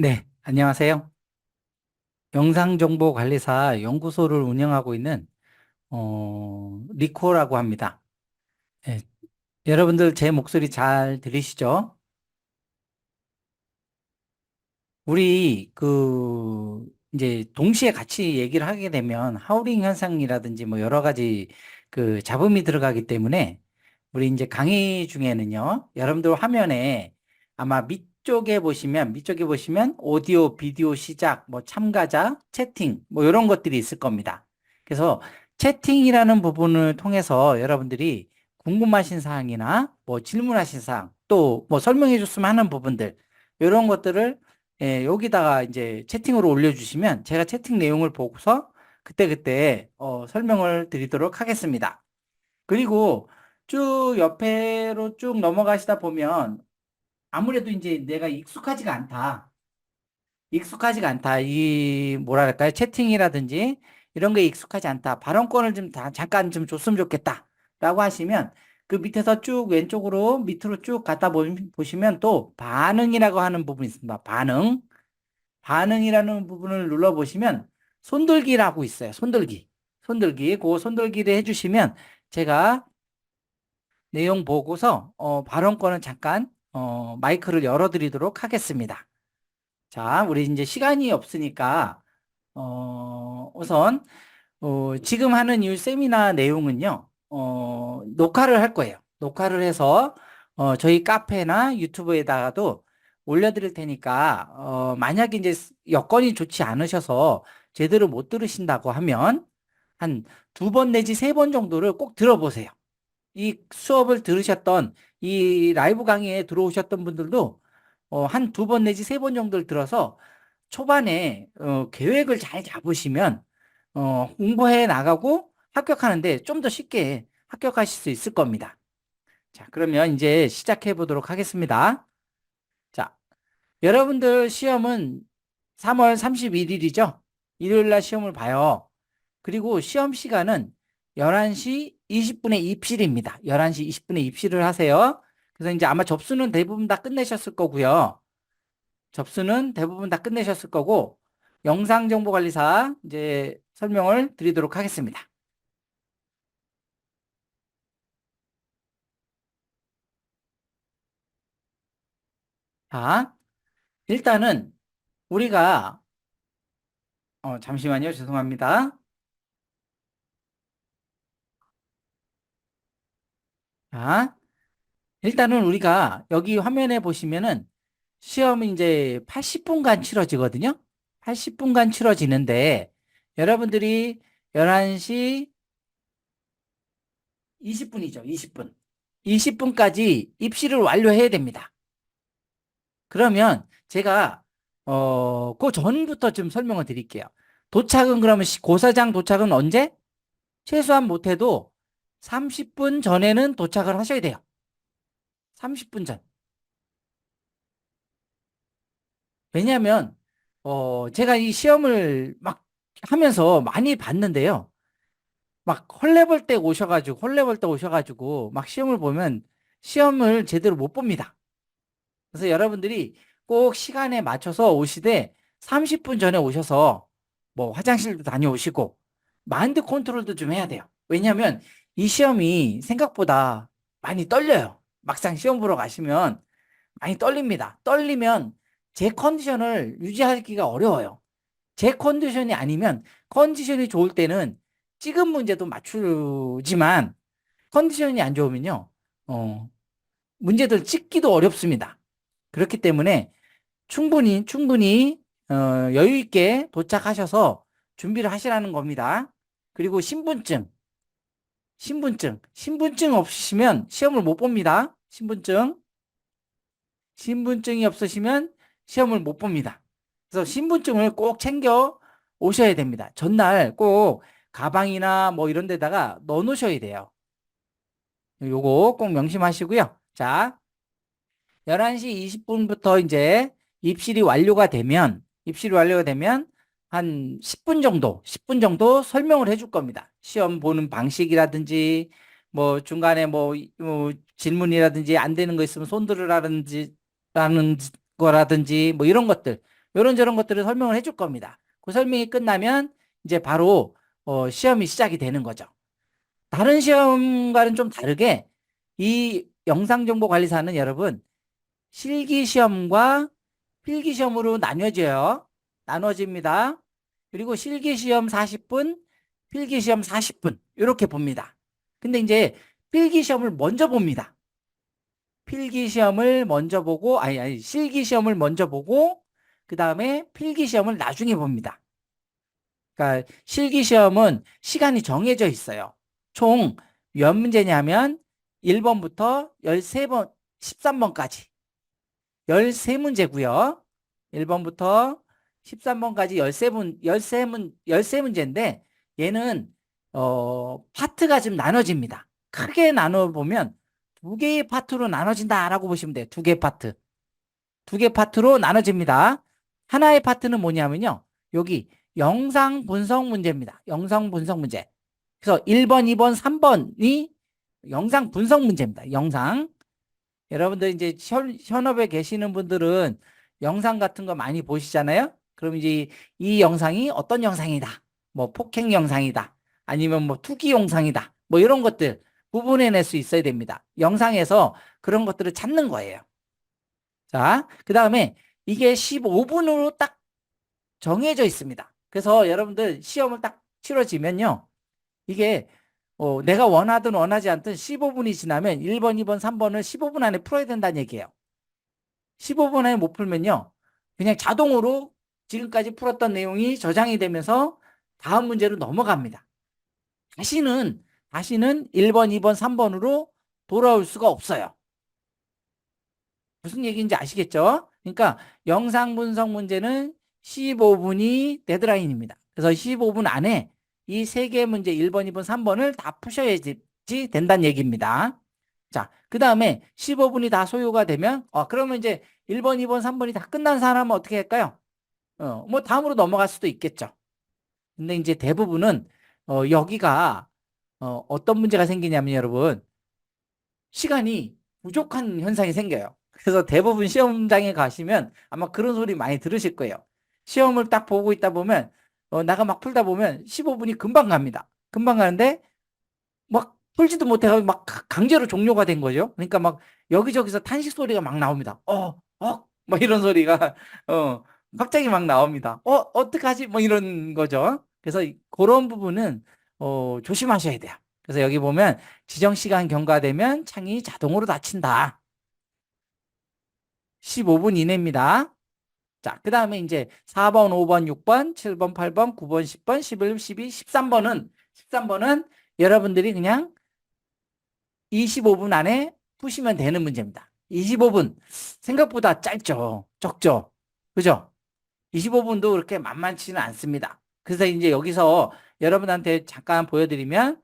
네, 안녕하세요. 영상정보관리사 연구소를 운영하고 있는 리코라고 합니다. 예, 여러분들 제 목소리 잘 들리시죠? 우리 이제 동시에 같이 얘기를 하게 되면 하우링 현상이라든지 뭐 여러 가지 잡음이 들어가기 때문에 우리 이제 강의 중에는요, 여러분들 화면에 아마 밑쪽에 보시면 오디오, 비디오 시작, 뭐 참가자, 채팅, 뭐 이런 것들이 있을 겁니다. 그래서 채팅이라는 부분을 통해서 여러분들이 궁금하신 사항이나 뭐 질문하신 사항, 또 뭐 설명해 줬으면 하는 부분들, 이런 것들을 여기다가 이제 채팅으로 올려주시면 제가 채팅 내용을 보고서 그때그때 설명을 드리도록 하겠습니다. 그리고 쭉 옆에로 쭉 넘어가시다 보면 아무래도 이제 내가 익숙하지가 않다. 익숙하지가 않다. 이 뭐랄까요? 채팅이라든지 이런 게 익숙하지 않다. 발언권을 좀 잠깐 좀 줬으면 좋겠다. 라고 하시면 그 밑에서 쭉 왼쪽으로 밑으로 쭉 갔다 보시면 또 반응이라고 하는 부분이 있습니다. 반응. 반응이라는 부분을 눌러보시면 손들기라고 있어요. 손들기. 손들기. 그 손들기를 해주시면 제가 내용 보고서 발언권은 잠깐 마이크를 열어드리도록 하겠습니다. 자, 우리 이제 시간이 없으니까 우선 지금 하는 이 세미나 내용은요, 녹화를 할 거예요. 녹화를 해서 저희 카페나 유튜브에다가도 올려드릴 테니까 만약에 이제 여건이 좋지 않으셔서 제대로 못 들으신다고 하면 한 두 번 내지 세 번 정도를 꼭 들어보세요. 이 수업을 들으셨던 이 라이브 강의에 들어오셨던 분들도 한 두 번 내지 세 번 정도를 들어서 초반에 계획을 잘 잡으시면 공부해 나가고 합격하는데 좀 더 쉽게 합격하실 수 있을 겁니다. 자, 그러면 이제 시작해 보도록 하겠습니다. 자, 여러분들 시험은 3월 31일이죠? 일요일 날 시험을 봐요. 그리고 시험 시간은 11시 20분에 입실입니다. 11시 20분에 입실을 하세요. 그래서 이제 아마 접수는 대부분 다 끝내셨을 거고요. 접수는 대부분 다 끝내셨을 거고, 영상정보관리사 이제 설명을 드리도록 하겠습니다. 자, 일단은 우리가, 잠시만요. 죄송합니다. 자, 일단은 우리가 여기 화면에 보시면은 시험이 이제 80분간 치러지거든요. 80분간 치러지는데 여러분들이 11시 20분이죠. 20분. 20분까지 입시를 완료해야 됩니다. 그러면 제가 그 전부터 좀 설명을 드릴게요. 도착은 그러면 고사장 도착은 언제? 최소한 못해도 30분 전에는 도착을 하셔야 돼요. 30분 전. 왜냐하면 제가 이 시험을 막 하면서 많이 봤는데요. 막 헐레벌떡 오셔가지고 막 시험을 보면 시험을 제대로 못 봅니다. 그래서 여러분들이 꼭 시간에 맞춰서 오시되 30분 전에 오셔서 뭐 화장실도 다녀오시고 마인드 컨트롤도 좀 해야 돼요. 왜냐하면 이 시험이 생각보다 많이 떨려요. 막상 시험 보러 가시면 많이 떨립니다. 떨리면 제 컨디션을 유지하기가 어려워요. 제 컨디션이 아니면 컨디션이 좋을 때는 찍은 문제도 맞추지만 컨디션이 안 좋으면요. 문제들 찍기도 어렵습니다. 그렇기 때문에 충분히 여유 있게 도착하셔서 준비를 하시라는 겁니다. 그리고 신분증 없으시면 시험을 못 봅니다. 신분증이 없으시면 시험을 못 봅니다. 그래서 신분증을 꼭 챙겨 오셔야 됩니다. 전날 꼭 가방이나 뭐 이런 데다가 넣어 놓으셔야 돼요. 요거 꼭 명심하시고요. 자, 11시 20분부터 이제 입실이 완료가 되면 한 10분 정도 설명을 해줄 겁니다. 시험 보는 방식이라든지, 뭐 중간에 뭐 질문이라든지 안 되는 거 있으면 손 들으라든지, 라는 거라든지, 뭐 이런 것들. 이런저런 것들을 설명을 해줄 겁니다. 그 설명이 끝나면 이제 바로 시험이 시작이 되는 거죠. 다른 시험과는 좀 다르게 이 영상정보관리사는 여러분 실기시험과 필기시험으로 나뉘어져요. 나눠집니다. 그리고 실기시험 40분, 필기시험 40분 이렇게 봅니다. 근데 이제 필기시험을 먼저 봅니다. 필기시험을 먼저 보고 아니 실기시험을 먼저 보고 그 다음에 필기시험을 나중에 봅니다. 그러니까 실기시험은 시간이 정해져 있어요. 총 몇 문제냐면 1번부터 13번, 13번까지 13문제고요. 1번부터 13번까지 13문제인데 얘는 파트가 좀 나눠집니다. 크게 나눠보면 두 개의 파트로 나눠진다라고 보시면 돼요. 두 개의 파트. 두 개 파트로 나눠집니다. 하나의 파트는 뭐냐면요. 여기 영상 분석 문제입니다. 영상 분석 문제. 그래서 1번, 2번, 3번이 영상 분석 문제입니다. 영상. 여러분들 이제 현업에 계시는 분들은 영상 같은 거 많이 보시잖아요. 그럼 이제 이 영상이 어떤 영상이다. 뭐 폭행 영상이다. 아니면 뭐 투기 영상이다. 뭐 이런 것들 구분해낼 수 있어야 됩니다. 영상에서 그런 것들을 찾는 거예요. 자, 그 다음에 이게 15분으로 딱 정해져 있습니다. 그래서 여러분들 시험을 딱 치러지면요. 이게 내가 원하든 원하지 않든 15분이 지나면 1번, 2번, 3번을 15분 안에 풀어야 된다는 얘기예요. 15분 안에 못 풀면요. 그냥 자동으로 지금까지 풀었던 내용이 저장이 되면서 다음 문제로 넘어갑니다. 다시는 1번, 2번, 3번으로 돌아올 수가 없어요. 무슨 얘기인지 아시겠죠? 그러니까 영상 분석 문제는 15분이 데드라인입니다. 그래서 15분 안에 이 세 개 문제 1번, 2번, 3번을 다 푸셔야지 된다는 얘기입니다. 자, 그 다음에 15분이 다 소요가 되면 그러면 이제 1번, 2번, 3번이 다 끝난 사람은 어떻게 할까요? 뭐 다음으로 넘어갈 수도 있겠죠. 근데 이제 대부분은 여기가 어떤 문제가 생기냐면 여러분 시간이 부족한 현상이 생겨요. 그래서 대부분 시험장에 가시면 아마 그런 소리 많이 들으실 거예요. 시험을 딱 보고 있다 보면 나가 막 풀다 보면 15분이 금방 갑니다. 금방 가는데 막 풀지도 못해가지고 막 강제로 종료가 된 거죠. 그러니까 막 여기저기서 탄식 소리가 막 나옵니다. 막 이런 소리가 갑자기 막 나옵니다. 어떡하지? 뭐 이런 거죠. 그래서 그런 부분은 조심하셔야 돼요. 그래서 여기 보면 지정 시간 경과되면 창이 자동으로 닫힌다. 15분 이내입니다. 자, 그 다음에 이제 4번, 5번, 6번, 7번, 8번, 9번, 10번, 11, 12, 13번은 여러분들이 그냥 25분 안에 푸시면 되는 문제입니다. 25분. 생각보다 짧죠. 적죠. 그죠? 25분도 그렇게 만만치는 않습니다. 그래서 이제 여기서 여러분한테 잠깐 보여드리면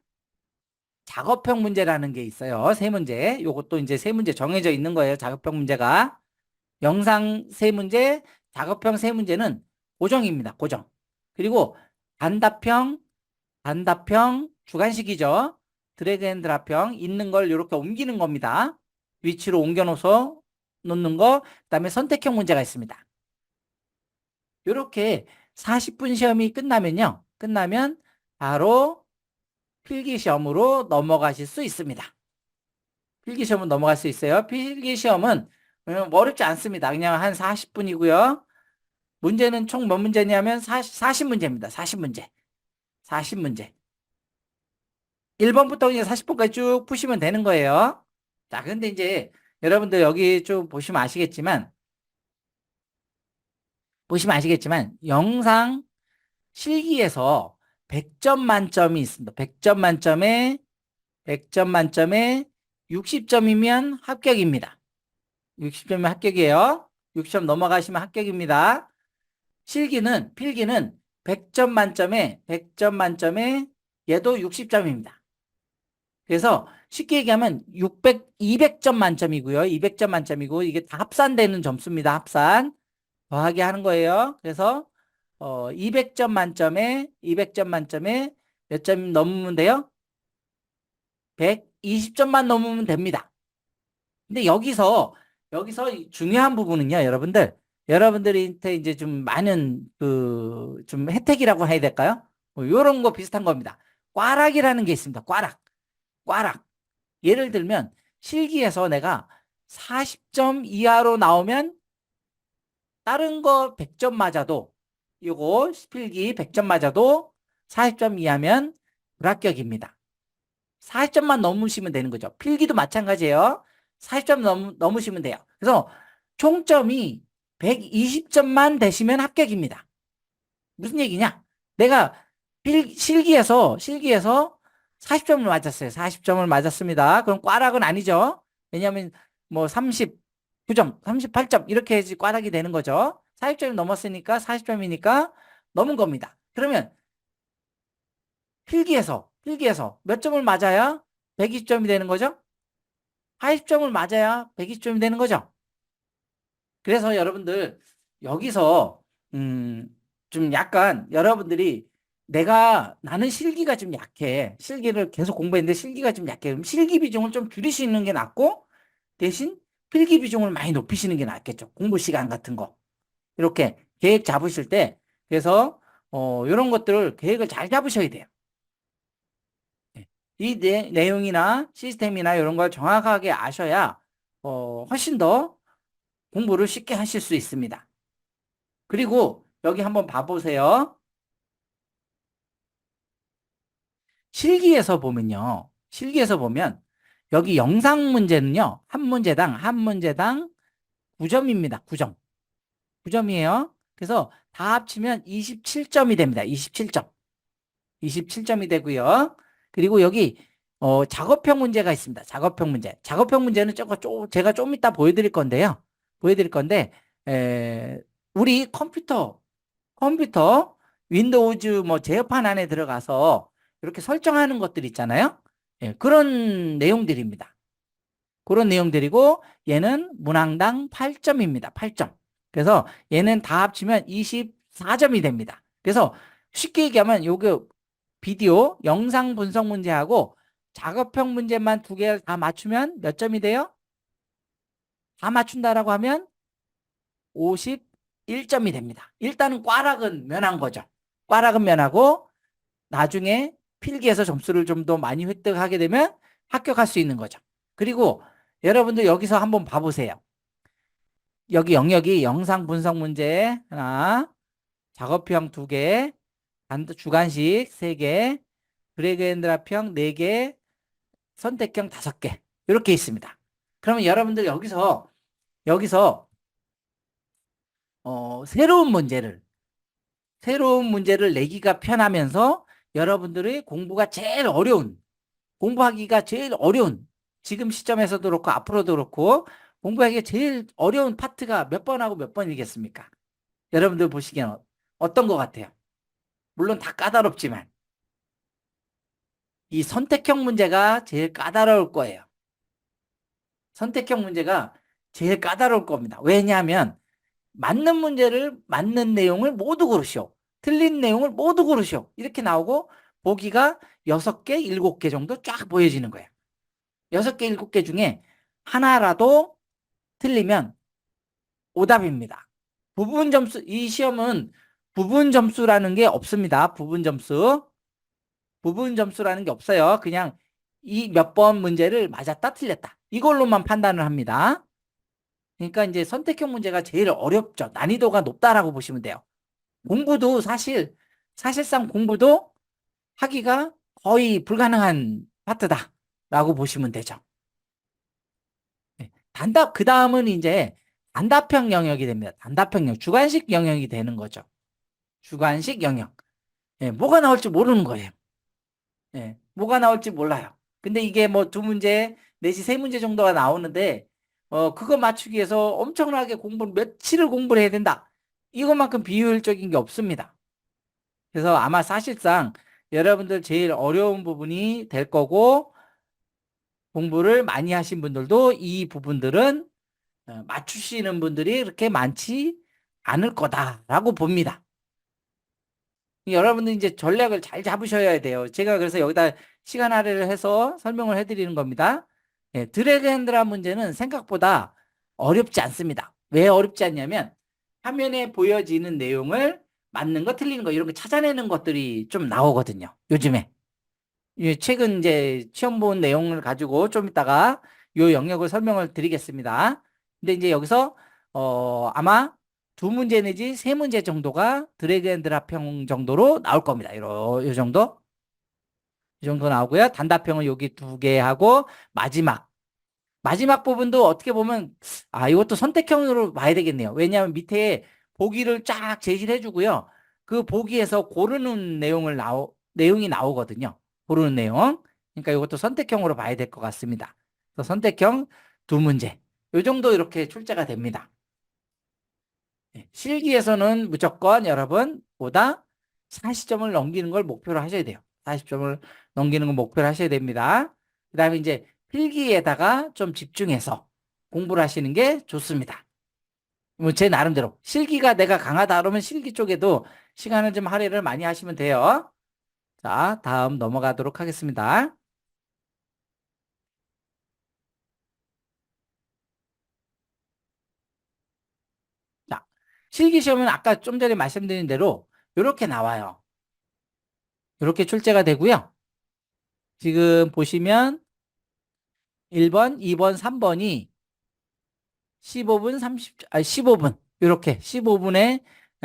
작업형 문제라는 게 있어요. 세 문제. 요것도 이제 세 문제 정해져 있는 거예요. 작업형 문제가. 영상 세 문제, 작업형 세 문제는 고정입니다. 고정. 그리고 단답형 주관식이죠. 드래그 앤 드랍형 있는 걸 이렇게 옮기는 겁니다. 위치로 옮겨놓아서 놓는 거. 그다음에 선택형 문제가 있습니다. 이렇게 40분 시험이 끝나면 바로 필기시험으로 넘어가실 수 있습니다. 필기시험은 넘어갈 수 있어요. 필기시험은 어렵지 않습니다. 그냥 한 40분이고요. 문제는 총 몇 문제냐면 40문제입니다. 40문제. 40문제. 1번부터 그냥 40번까지 쭉 푸시면 되는 거예요. 자, 근데 이제 여러분들 여기 좀 보시면 아시겠지만 영상 실기에서 100점 만점이 있습니다. 100점 만점에 60점이면 합격입니다. 60점이면 합격이에요. 60점 넘어가시면 합격입니다. 필기는 100점 만점에 얘도 60점입니다. 그래서 쉽게 얘기하면 200점 만점이고요. 200점 만점이고 이게 다 합산되는 점수입니다. 합산. 더하기 하는 거예요. 그래서 200점 만점에 몇 점 넘으면 돼요? 120점만 넘으면 됩니다. 근데 여기서 중요한 부분은요, 여러분들. 여러분들한테 이제 좀 많은 좀 혜택이라고 해야 될까요? 뭐 요런 거 비슷한 겁니다. 꽈락이라는 게 있습니다. 꽈락. 꽈락. 예를 들면 실기에서 내가 40점 이하로 나오면 다른 거 100점 맞아도 요거 필기 100점 맞아도 40점 이하면 불합격입니다. 40점만 넘으시면 되는 거죠. 필기도 마찬가지예요. 40점 넘으시면 돼요. 그래서 총점이 120점만 되시면 합격입니다. 무슨 얘기냐? 내가 실기에서 40점을 맞았어요. 40점을 맞았습니다. 그럼 꽈락은 아니죠. 왜냐하면 뭐 39점, 38점 이렇게 해야지 꽈락이 되는 거죠. 40점이 넘었으니까 40점이니까 넘은 겁니다. 그러면 필기에서 몇 점을 맞아야 120점이 되는 거죠? 80점을 맞아야 120점이 되는 거죠. 그래서 여러분들 여기서 음, 좀 약간 여러분들이 나는 실기가 좀 약해. 실기를 계속 공부했는데 실기가 좀 약해. 그럼 실기 비중을 좀 줄이시는 게 낫고 대신 필기 비중을 많이 높이시는 게 낫겠죠. 공부 시간 같은 거. 이렇게 계획 잡으실 때 그래서 이런 것들을 계획을 잘 잡으셔야 돼요. 네. 이 내용이나 시스템이나 이런 걸 정확하게 아셔야 훨씬 더 공부를 쉽게 하실 수 있습니다. 그리고 여기 한번 봐보세요. 실기에서 보면 여기 영상 문제는요. 한 문제당 9점입니다. 9점. 9점이에요. 그래서 다 합치면 27점이 됩니다. 27점. 27점이 되고요. 그리고 여기 작업형 문제가 있습니다. 작업형 문제. 작업형 문제는 제가 좀 이따 보여드릴 건데요. 보여드릴 건데 우리 컴퓨터 윈도우즈 뭐 제어판 안에 들어가서 이렇게 설정하는 것들 있잖아요. 예, 그런 내용들입니다. 그런 내용들이고 얘는 문항당 8점입니다. 8점. 그래서 얘는 다 합치면 24점이 됩니다. 그래서 쉽게 얘기하면 요거 비디오 영상 분석 문제하고 작업형 문제만 두 개 다 맞추면 몇 점이 돼요? 다 맞춘다라고 하면 51점이 됩니다. 일단은 꽈락은 면한 거죠. 꽈락은 면하고 나중에 필기에서 점수를 좀 더 많이 획득하게 되면 합격할 수 있는 거죠. 그리고 여러분들 여기서 한번 봐보세요. 여기 영역이 영상 분석 문제 하나, 작업형 두 개, 주관식 세 개, 드래그 앤 드랍형 네 개, 선택형 다섯 개 이렇게 있습니다. 그러면 여러분들 여기서 새로운 문제를 내기가 편하면서 여러분들의 공부하기가 제일 어려운 지금 시점에서도 그렇고 앞으로도 그렇고 공부하기가 제일 어려운 파트가 몇 번하고 몇 번이겠습니까? 여러분들 보시기엔 어떤 것 같아요? 물론 다 까다롭지만 이 선택형 문제가 제일 까다로울 거예요. 선택형 문제가 제일 까다로울 겁니다. 왜냐하면 맞는 내용을 모두 고르시오. 틀린 내용을 모두 고르시오. 이렇게 나오고 보기가 6개, 7개 정도 쫙 보여지는 거예요. 6개, 7개 중에 하나라도 틀리면 오답입니다. 이 시험은 부분 점수라는 게 없습니다. 부분 점수라는 게 없어요. 그냥 이 몇 번 문제를 맞았다, 틀렸다. 이걸로만 판단을 합니다. 그러니까 이제 선택형 문제가 제일 어렵죠. 난이도가 높다라고 보시면 돼요. 사실상 공부도 하기가 거의 불가능한 파트다라고 보시면 되죠. 네. 그 다음은 이제 단답형 영역이 됩니다. 단답형 영역, 주관식 영역이 되는 거죠. 주관식 영역. 예, 뭐가 나올지 모르는 거예요. 예, 뭐가 나올지 몰라요. 근데 이게 뭐 두 문제, 내지 세 문제 정도가 나오는데, 그거 맞추기 위해서 엄청나게 며칠을 공부를 해야 된다. 이것만큼 비효율적인 게 없습니다. 그래서 아마 사실상 여러분들 제일 어려운 부분이 될 거고, 공부를 많이 하신 분들도 이 부분들은 맞추시는 분들이 그렇게 많지 않을 거다라고 봅니다. 여러분들 이제 전략을 잘 잡으셔야 돼요. 제가 그래서 여기다 시간 할애를 해서 설명을 해드리는 겁니다. 예, 드래그 앤 드랍 문제는 생각보다 어렵지 않습니다. 왜 어렵지 않냐면 화면에 보여지는 내용을 맞는 거, 틀리는 거, 이런 거 찾아내는 것들이 좀 나오거든요. 요즘에. 최근 이제 시험 본 내용을 가지고 좀 이따가 요 영역을 설명을 드리겠습니다. 근데 이제 여기서, 아마 두 문제 내지 세 문제 정도가 드래그 앤 드랍형 정도로 나올 겁니다. 요 정도? 이 정도 나오고요. 단답형은 여기 두 개 하고, 마지막 부분도 어떻게 보면, 이것도 선택형으로 봐야 되겠네요. 왜냐하면 밑에 보기를 쫙 제시를 해주고요. 그 보기에서 고르는 내용이 나오거든요. 고르는 내용. 그러니까 이것도 선택형으로 봐야 될 것 같습니다. 그래서 선택형 두 문제. 요 정도 이렇게 출제가 됩니다. 실기에서는 무조건 여러분보다 40점을 넘기는 걸 목표로 하셔야 돼요. 40점을 넘기는 걸 목표로 하셔야 됩니다. 그 다음에 이제 필기에다가 좀 집중해서 공부를 하시는 게 좋습니다. 뭐 제 나름대로 실기가 내가 강하다 그러면 실기 쪽에도 시간을 좀 할애를 많이 하시면 돼요. 자, 다음 넘어가도록 하겠습니다. 자, 실기 시험은 아까 좀 전에 말씀드린 대로 이렇게 나와요. 이렇게 출제가 되고요. 지금 보시면 1번, 2번, 3번이 15분, 15분. 이렇게 15분에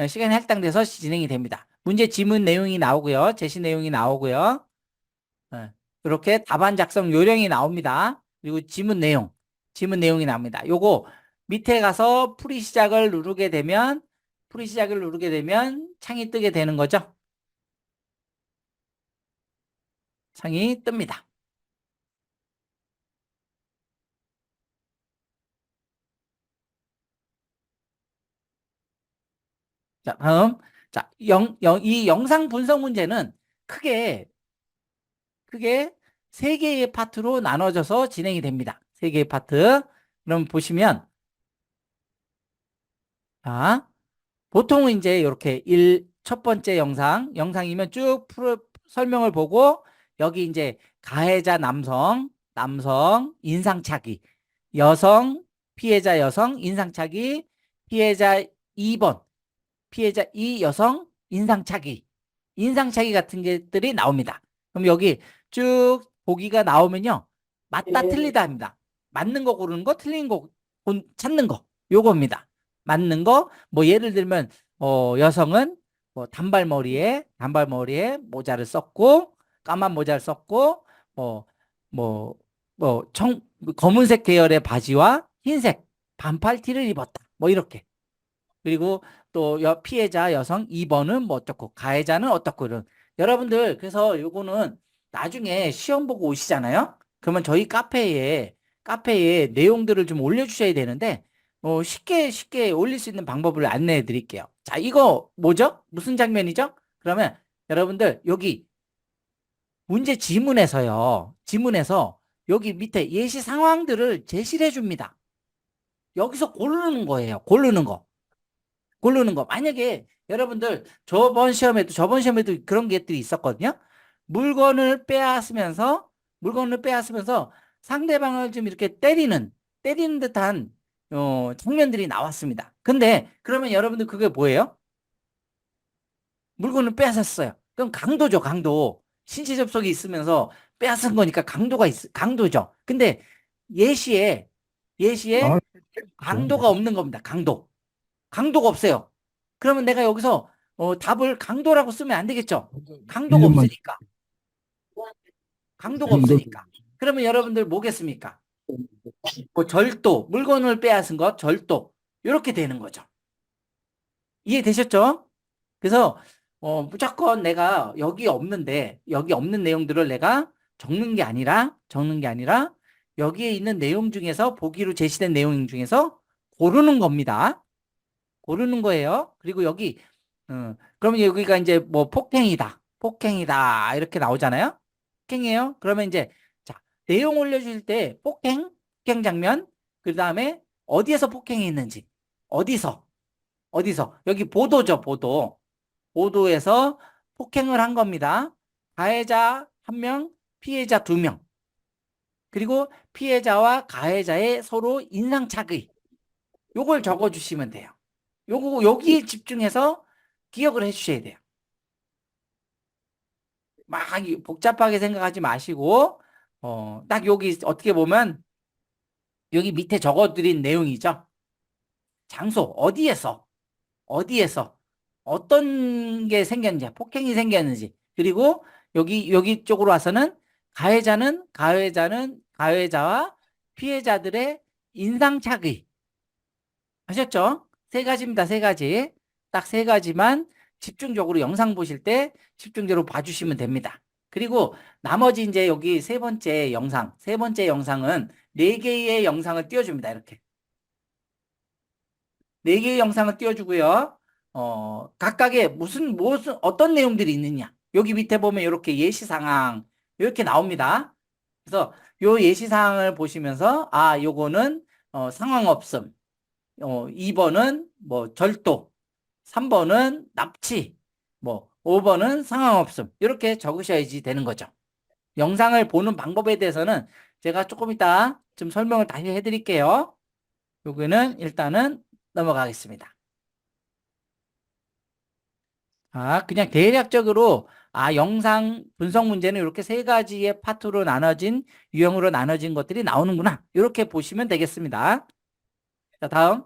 시간이 할당돼서 진행이 됩니다. 문제 지문 내용이 나오고요. 제시 내용이 나오고요. 이렇게 답안 작성 요령이 나옵니다. 그리고 지문 내용이 나옵니다. 요거 밑에 가서 풀이 시작을 누르게 되면 창이 뜨게 되는 거죠. 창이 뜹니다. 자, 다음. 자, 이 영상 분석 문제는 크게 세 개의 파트로 나눠져서 진행이 됩니다. 세 개의 파트. 그럼 보시면, 자, 보통은 이제 이렇게 첫 번째 영상이면 쭉 설명을 보고, 여기 이제 가해자 남성, 인상착의, 여성, 피해자 여성, 인상착의, 피해자 2번, 피해자 이 여성, 인상착의 같은 것들이 나옵니다. 그럼 여기 쭉 보기가 나오면요. 맞다, 틀리다 합니다. 맞는 거 고르는 거, 틀린 거 찾는 거. 요겁니다. 맞는 거, 뭐 예를 들면, 여성은 뭐 단발머리에 모자를 썼고, 까만 모자를 썼고, 뭐, 뭐, 검은색 계열의 바지와 흰색 반팔티를 입었다. 뭐 이렇게. 그리고 또 피해자 여성 2번은 뭐 어떻고 가해자는 어떻고 이런 여러분들 그래서 요거는 나중에 시험 보고 오시잖아요. 그러면 저희 카페에 내용들을 좀 올려주셔야 되는데 쉽게 올릴 수 있는 방법을 안내해 드릴게요. 자, 이거 뭐죠? 무슨 장면이죠? 그러면 여러분들 여기 문제 지문에서 여기 밑에 예시 상황들을 제시를 해줍니다. 여기서 고르는 거예요. 고르는 거. 만약에 여러분들 저번 시험에도 그런 것들이 있었거든요. 물건을 빼앗으면서 상대방을 좀 이렇게 때리는 듯한 장면들이 나왔습니다. 근데 그러면 여러분들 그게 뭐예요? 물건을 빼앗았어요. 그럼 강도죠, 강도. 신체 접촉이 있으면서 빼앗은 거니까 강도죠. 근데 예시에 아, 좋은데. 강도가 없는 겁니다. 강도가 없어요. 그러면 내가 여기서 답을 강도라고 쓰면 안 되겠죠? 강도가 1년만 없으니까. 강도가 정도. 없으니까. 그러면 여러분들 뭐겠습니까? 뭐 물건을 빼앗은 것, 절도. 이렇게 되는 거죠. 이해되셨죠? 그래서 무조건 내가 여기 없는 내용들을 내가 적는 게 아니라 여기에 있는 내용 중에서 보기로 제시된 내용 중에서 고르는 겁니다. 고르는 거예요. 그리고 그러면 여기가 이제 뭐 폭행이다 이렇게 나오잖아요. 폭행이에요. 그러면 이제 자 내용 올려줄 때 폭행 장면 그 다음에 어디에서 폭행이 있는지 어디서 여기 보도죠, 보도에서 폭행을 한 겁니다. 가해자 1명, 피해자 2명. 그리고 피해자와 가해자의 서로 인상착의 요걸 적어주시면 돼요. 여기에 집중해서 기억을 해주셔야 돼요. 막 복잡하게 생각하지 마시고, 딱 여기 어떻게 보면 여기 밑에 적어드린 내용이죠. 장소, 어디에서, 어떤 게 생겼는지, 폭행이 생겼는지, 그리고 여기 쪽으로 와서는 가해자와 피해자들의 인상착의. 아셨죠? 세 가지입니다, 세 가지. 딱 세 가지만 집중적으로 영상 보실 때 집중적으로 봐주시면 됩니다. 그리고 나머지 이제 여기 세 번째 영상은 네 개의 영상을 띄워줍니다, 이렇게. 네 개의 영상을 띄워주고요. 각각의 어떤 내용들이 있느냐. 여기 밑에 보면 이렇게 예시상황, 이렇게 나옵니다. 그래서 요 예시사항을 보시면서, 아, 요거는, 상황 없음. 2번은 뭐 절도, 3번은 납치, 뭐 5번은 상황 없음. 이렇게 적으셔야지 되는 거죠. 영상을 보는 방법에 대해서는 제가 조금 이따 좀 설명을 다시 해드릴게요. 여기는 일단은 넘어가겠습니다. 그냥 대략적으로, 영상 분석 문제는 이렇게 세 가지의 파트로 유형으로 나눠진 것들이 나오는구나. 이렇게 보시면 되겠습니다. 자, 다음.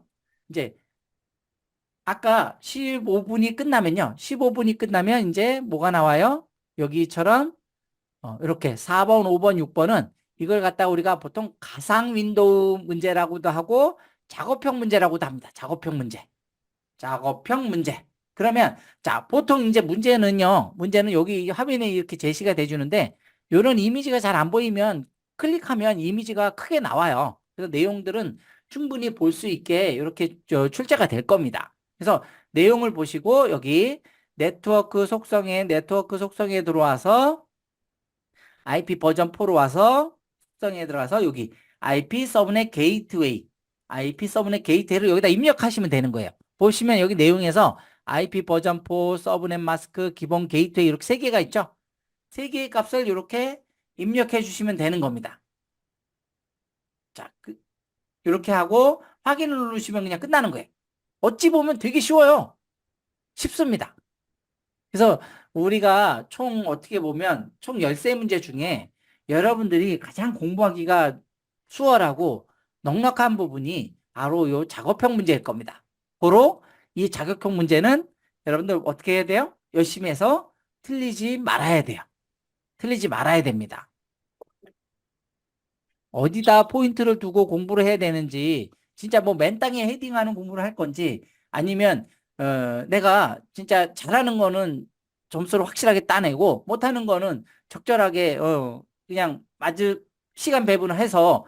이제, 아까 15분이 끝나면 이제 뭐가 나와요? 여기처럼, 이렇게 4번, 5번, 6번은 이걸 갖다 우리가 보통 가상 윈도우 문제라고도 하고 작업형 문제라고도 합니다. 작업형 문제. 작업형 문제. 그러면 자, 보통 이제 문제는 여기 화면에 이렇게 제시가 돼 주는데 이런 이미지가 잘 안 보이면 클릭하면 이미지가 크게 나와요. 그래서 내용들은 충분히 볼 수 있게 이렇게 출제가 될 겁니다. 그래서 내용을 보시고 여기 네트워크 속성에 들어와서 IP 버전 4로 와서 속성에 들어가서 여기 IP 서브넷 게이트웨이를 여기다 입력하시면 되는 거예요. 보시면 여기 내용에서 IP 버전 4, 서브넷 마스크, 기본 게이트웨이 이렇게 세 개가 있죠. 세 개의 값을 이렇게 입력해 주시면 되는 겁니다. 자, 이렇게 하고 확인을 누르시면 그냥 끝나는 거예요. 어찌 보면 되게 쉬워요. 쉽습니다. 그래서 우리가 어떻게 보면 총 13문제 중에 여러분들이 가장 공부하기가 수월하고 넉넉한 부분이 바로 요 작업형 문제일 겁니다. 고로 이 자격형 문제는 여러분들 어떻게 해야 돼요? 열심히 해서 틀리지 말아야 돼요. 틀리지 말아야 됩니다. 어디다 포인트를 두고 공부를 해야 되는지, 진짜 뭐 맨땅에 헤딩하는 공부를 할 건지, 아니면 내가 진짜 잘하는 거는 점수를 확실하게 따내고 못하는 거는 적절하게 그냥 시간 배분을 해서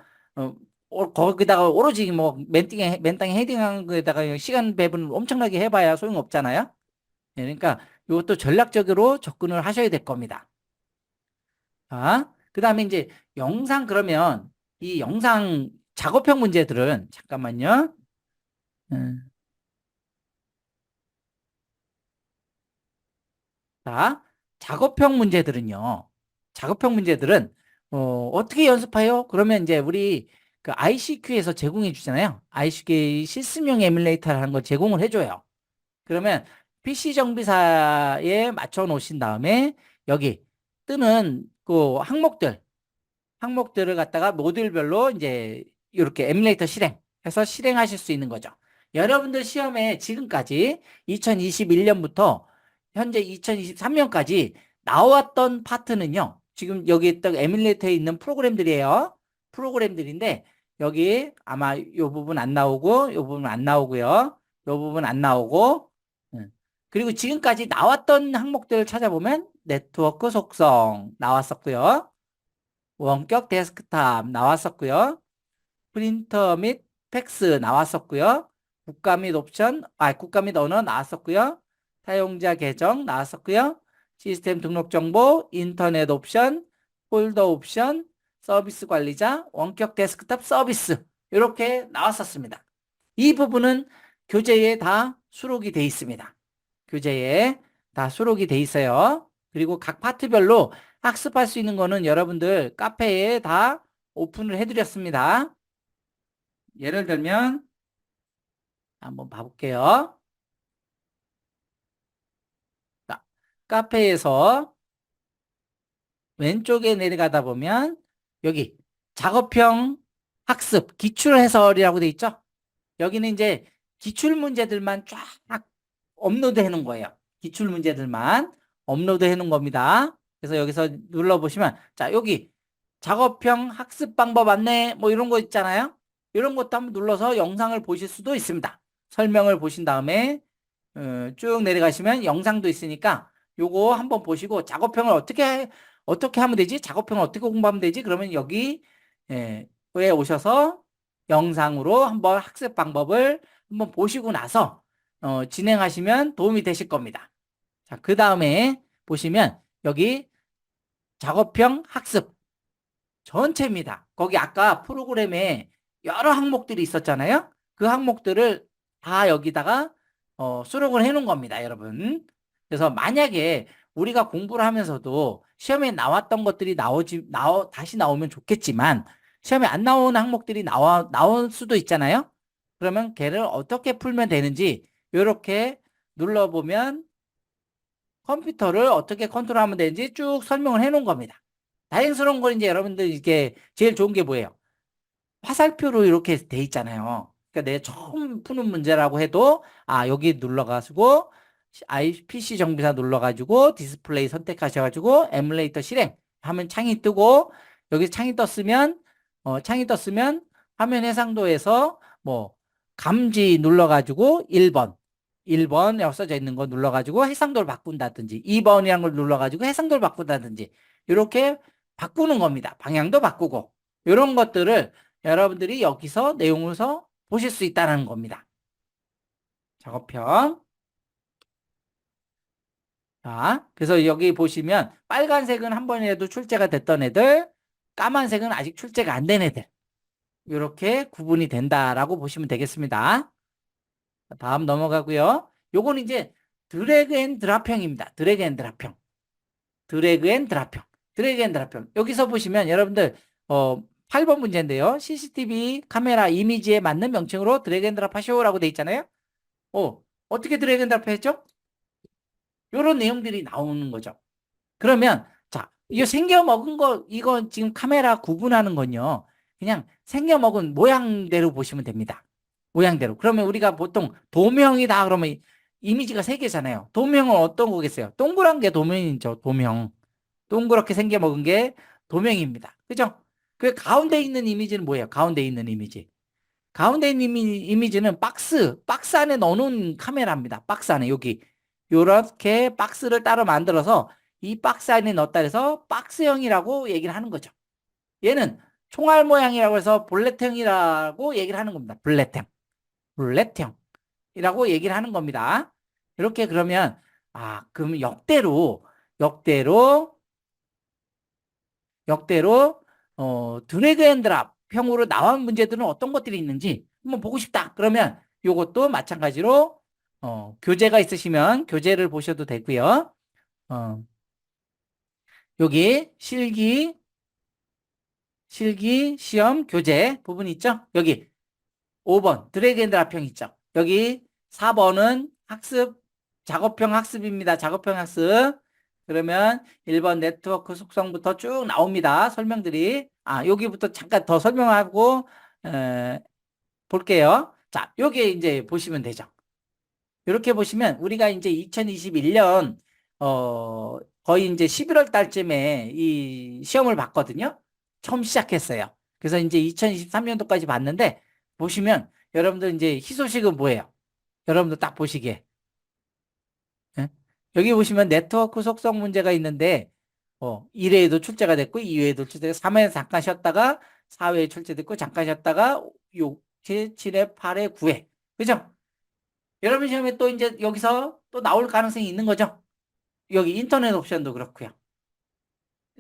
거기다가 오로지 뭐 맨땅에 헤딩하는 거에다가 시간 배분을 엄청나게 해봐야 소용없잖아요. 네, 그러니까 이것도 전략적으로 접근을 하셔야 될 겁니다. 그 다음에 이제 그러면 이 영상 작업형 문제들은, 잠깐만요. 음, 자, 작업형 문제들은, 어떻게 연습해요? 그러면 이제 우리 그 ICQ에서 제공해 주잖아요. ICQ 시스템용 에뮬레이터라는 걸 제공을 해줘요. 그러면 PC 정비사에 맞춰 놓으신 다음에 여기 뜨는 그 항목들을 갖다가 모듈별로 이제 이렇게 에뮬레이터 실행해서 실행하실 수 있는 거죠. 여러분들 시험에 지금까지 2021년부터 현재 2023년까지 나왔던 파트는요. 지금 여기 딱 에뮬레이터에 있는 프로그램들이에요. 프로그램들인데 여기 아마 이 부분 안 나오고 이 부분 안 나오고요. 이 부분 안 나오고 그리고 지금까지 나왔던 항목들을 찾아보면 네트워크 속성 나왔었고요. 원격 데스크탑 나왔었고요. 프린터 및 팩스 나왔었고요. 국가 및 언어 나왔었고요. 사용자 계정 나왔었고요. 시스템 등록 정보, 인터넷 옵션, 폴더 옵션, 서비스 관리자, 원격 데스크탑 서비스 이렇게 나왔었습니다. 이 부분은 교재에 다 수록이 돼 있습니다. 교재에 다 수록이 돼 있어요. 그리고 각 파트별로 학습할 수 있는 거는 여러분들 카페에 다 오픈을 해드렸습니다. 예를 들면 한번 봐볼게요. 카페에서 왼쪽에 내려가다 보면 여기 작업형 학습 기출 해설이라고 돼 있죠? 여기는 이제 기출 문제들만 쫙 업로드 해 놓은 거예요. 기출 문제들만 업로드 해 놓은 겁니다. 그래서 여기서 눌러보시면 자, 여기 작업형 학습 방법 안내 뭐 이런 거 있잖아요. 이런 것도 한번 눌러서 영상을 보실 수도 있습니다. 설명을 보신 다음에 쭉 내려가시면 영상도 있으니까 요거 한번 보시고 작업형을 어떻게 하면 되지? 작업형을 어떻게 공부하면 되지? 그러면 여기 에 오셔서 영상으로 한번 학습 방법을 한번 보시고 나서 진행하시면 도움이 되실 겁니다. 자, 그 다음에 보시면 여기 작업형 학습 전체입니다. 거기 아까 프로그램에 여러 항목들이 있었잖아요. 그 항목들을 다 여기다가 수록을 해 놓은 겁니다, 여러분. 그래서 만약에 우리가 공부를 하면서도 시험에 나왔던 것들이 다시 나오면 좋겠지만 시험에 안 나오는 항목들이 나올 수도 있잖아요. 그러면 걔를 어떻게 풀면 되는지 이렇게 눌러보면 컴퓨터를 어떻게 컨트롤하면 되는지 쭉 설명을 해 놓은 겁니다. 다행스러운 건 이제 여러분들 이게 제일 좋은 게 뭐예요? 화살표로 이렇게 돼 있잖아요. 그러니까 내가 처음 푸는 문제라고 해도 여기 눌러가지고 PC 정비사 눌러가지고 디스플레이 선택하셔가지고 에뮬레이터 실행 하면 창이 뜨고 여기 창이 떴으면 화면 해상도에서 뭐 감지 눌러가지고 1번에 써져 있는 거 눌러가지고 해상도를 바꾼다든지 2번이라는 걸 눌러가지고 해상도를 바꾼다든지 이렇게 바꾸는 겁니다. 방향도 바꾸고 이런 것들을 여러분들이 여기서 내용에서 보실 수 있다는 겁니다. 작업형. 자, 그래서 여기 보시면 빨간색은 한 번이라도 출제가 됐던 애들, 까만색은 아직 출제가 안 된 애들. 이렇게 구분이 된다라고 보시면 되겠습니다. 다음 넘어가고요. 요건 이제 드래그 앤 드랍형입니다. 드래그 앤 드랍형. 드래그 앤 드랍형. 드래그 앤 드랍형. 여기서 보시면 여러분들 8번 문제인데요. CCTV 카메라 이미지에 맞는 명칭으로 드래그 앤 드랍 하시오라고 돼 있잖아요. 어떻게 드래그 앤 드랍 했죠? 요런 내용들이 나오는 거죠. 그러면 자, 이거 생겨먹은 거 이거 지금 카메라 구분하는 건요. 그냥 생겨먹은 모양대로 보시면 됩니다. 모양대로. 그러면 우리가 보통 도명이다 그러면 이미지가 세 개잖아요. 도명은 어떤 거겠어요? 동그란 게 도명이죠. 도명. 동그랗게 생겨먹은 게 도명입니다. 그죠? 그 가운데 있는 이미지는 뭐예요? 가운데 있는 이미지. 가운데 있는 이미지는 박스 안에 넣어놓은 카메라입니다. 박스 안에 여기 요렇게 박스를 따로 만들어서 이 박스 안에 넣었다 해서 박스형이라고 얘기를 하는 거죠. 얘는 총알 모양이라고 해서 볼렛형이라고 얘기를 하는 겁니다. 볼렛형이라고 얘기를 하는 겁니다. 이렇게 그러면 그럼 역대로 드래그 앤 드랍 형으로 나온 문제들은 어떤 것들이 있는지 한번 보고 싶다. 그러면 요것도 마찬가지로 교재가 있으시면 교재를 보셔도 되고요. 여기 실기 시험 교재 부분 있죠? 여기 5번 드래그 앤 드랍형 있죠? 여기 4번은 작업형 학습입니다. 작업형 학습. 그러면 1번 네트워크 속성부터 쭉 나옵니다. 설명들이. 여기부터 잠깐 더 설명하고 볼게요. 자, 여기 이제 보시면 되죠. 이렇게 보시면 우리가 이제 2021년 거의 이제 11월 달쯤에 이 시험을 봤거든요. 처음 시작했어요. 그래서 이제 2023년도까지 봤는데 보시면 여러분들 이제 희소식은 뭐예요? 여러분들 딱 보시기에. 예? 여기 보시면 네트워크 속성 문제가 있는데 1회에도 출제가 됐고 2회에도 출제가 됐고 3회에 잠깐 쉬었다가 4회에 출제됐고 잠깐 쉬었다가 6, 7, 7회, 8회, 9회. 그죠? 여러분 시험에 또 이제 여기서 또 나올 가능성이 있는 거죠. 여기 인터넷 옵션도 그렇고요.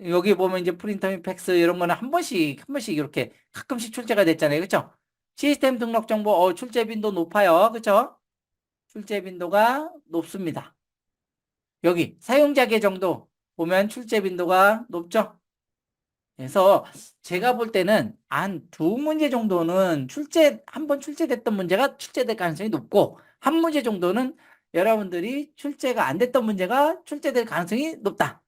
여기 보면 이제 프린터 및 팩스 이런 거는 한 번씩 이렇게 가끔씩 출제가 됐잖아요. 그렇죠? 시스템 등록 정보 출제 빈도 높아요. 그렇죠? 출제 빈도가 높습니다. 여기 사용자 계정도 보면 출제 빈도가 높죠? 그래서 제가 볼 때는 한 두 문제 정도는 한 번 출제됐던 문제가 출제될 가능성이 높고 한 문제 정도는 여러분들이 출제가 안 됐던 문제가 출제될 가능성이 높다.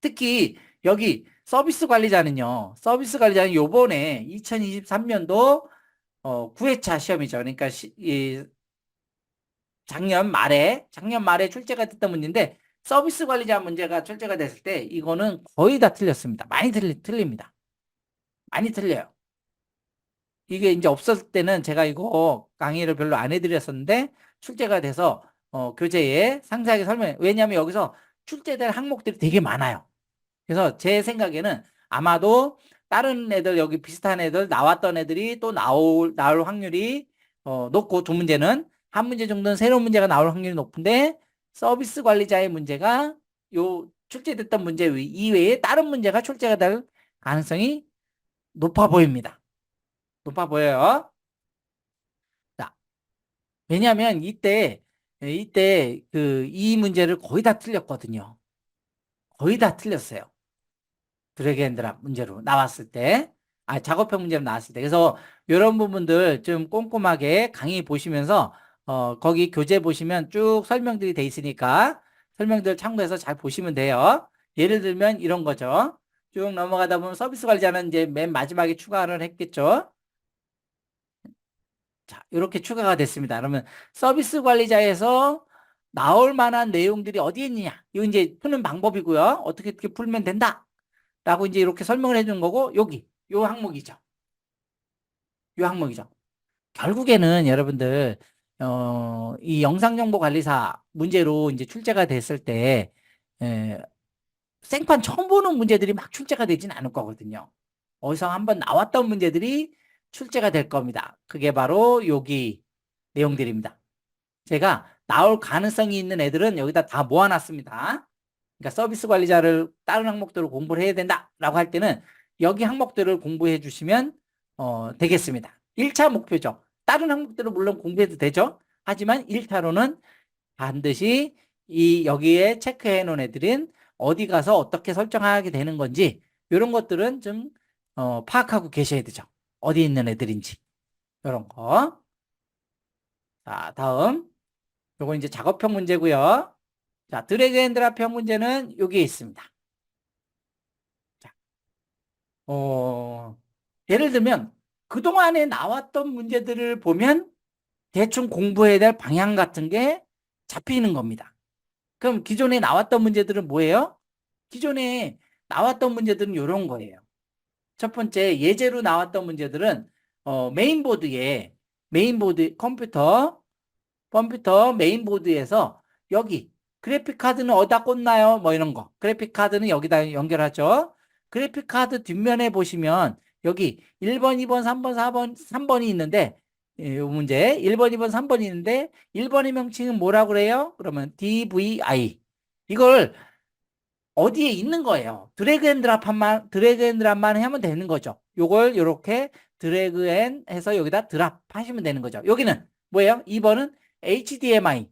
특히 여기 서비스 관리자는 요번에 2023년도 9회차 시험이죠. 그러니까 작년 말에 출제가 됐던 문제인데 서비스 관리자 문제가 출제가 됐을 때 이거는 거의 다 틀렸습니다. 많이 틀립니다. 많이 틀려요. 이게 이제 없었을 때는 제가 이거 강의를 별로 안 해드렸었는데 출제가 돼서 교재에 상세하게 설명해. 왜냐하면 여기서 출제될 항목들이 되게 많아요. 그래서 제 생각에는 아마도 다른 애들 여기 비슷한 애들 나왔던 애들이 또 나올 확률이 높고 두 문제는 한 문제 정도는 새로운 문제가 나올 확률이 높은데 서비스 관리자의 문제가 요 출제됐던 문제 이외에 다른 문제가 출제가 될 가능성이 높아 보입니다. 높아 보여요. 자, 왜냐하면 이때 이 문제를 거의 다 틀렸거든요. 거의 다 틀렸어요. 드래그 앤 드랍 문제로 나왔을 때, 작업형 문제로 나왔을 때. 그래서 이런 부분들 좀 꼼꼼하게 강의 보시면서, 거기 교재 보시면 쭉 설명들이 돼 있으니까 설명들 참고해서 잘 보시면 돼요. 예를 들면 이런 거죠. 쭉 넘어가다 보면 서비스 관리자는 이제 맨 마지막에 추가를 했겠죠. 자, 이렇게 추가가 됐습니다. 그러면 서비스 관리자에서 나올 만한 내용들이 어디에 있느냐? 이거 이제 푸는 방법이고요. 어떻게 풀면 된다. 라고 이제 이렇게 설명을 해준 거고, 요 항목이죠. 요 항목이죠. 결국에는 여러분들, 이 영상정보관리사 문제로 이제 출제가 됐을 때, 에, 생판 처음 보는 문제들이 막 출제가 되진 않을 거거든요. 어디서 한번 나왔던 문제들이 출제가 될 겁니다. 그게 바로 여기 내용들입니다. 제가 나올 가능성이 있는 애들은 여기다 다 모아놨습니다. 그러니까 서비스 관리자를 다른 항목들을 공부를 해야 된다라고 할 때는 여기 항목들을 공부해 주시면 되겠습니다. 1차 목표죠. 다른 항목들은 물론 공부해도 되죠. 하지만 1차로는 반드시 여기에 체크해 놓은 애들은 어디 가서 어떻게 설정하게 되는 건지 이런 것들은 좀 파악하고 계셔야 되죠. 어디 있는 애들인지 이런 거. 자, 다음 요거 이제 작업형 문제고요. 자, 드래그 앤 드랍형 문제는 여기에 있습니다. 자, 예를 들면 그동안에 나왔던 문제들을 보면 대충 공부해야 될 방향 같은 게 잡히는 겁니다. 그럼 기존에 나왔던 문제들은 뭐예요? 기존에 나왔던 문제들은 이런 거예요. 첫 번째 예제로 나왔던 문제들은 메인보드 컴퓨터 메인보드에서 여기 그래픽 카드는 어디다 꽂나요? 뭐 이런 거. 그래픽 카드는 여기다 연결하죠. 그래픽 카드 뒷면에 보시면 여기 1번, 2번, 3번, 4번, 3번이 있는데 이 문제 1번, 2번, 3번이 있는데 1번의 명칭은 뭐라고 그래요? 그러면 DVI. 이걸 어디에 있는 거예요. 드래그 앤 드랍만 하면 되는 거죠. 요걸 요렇게 드래그 앤 해서 여기다 드랍 하시면 되는 거죠. 여기는 뭐예요? 2번은 HDMI.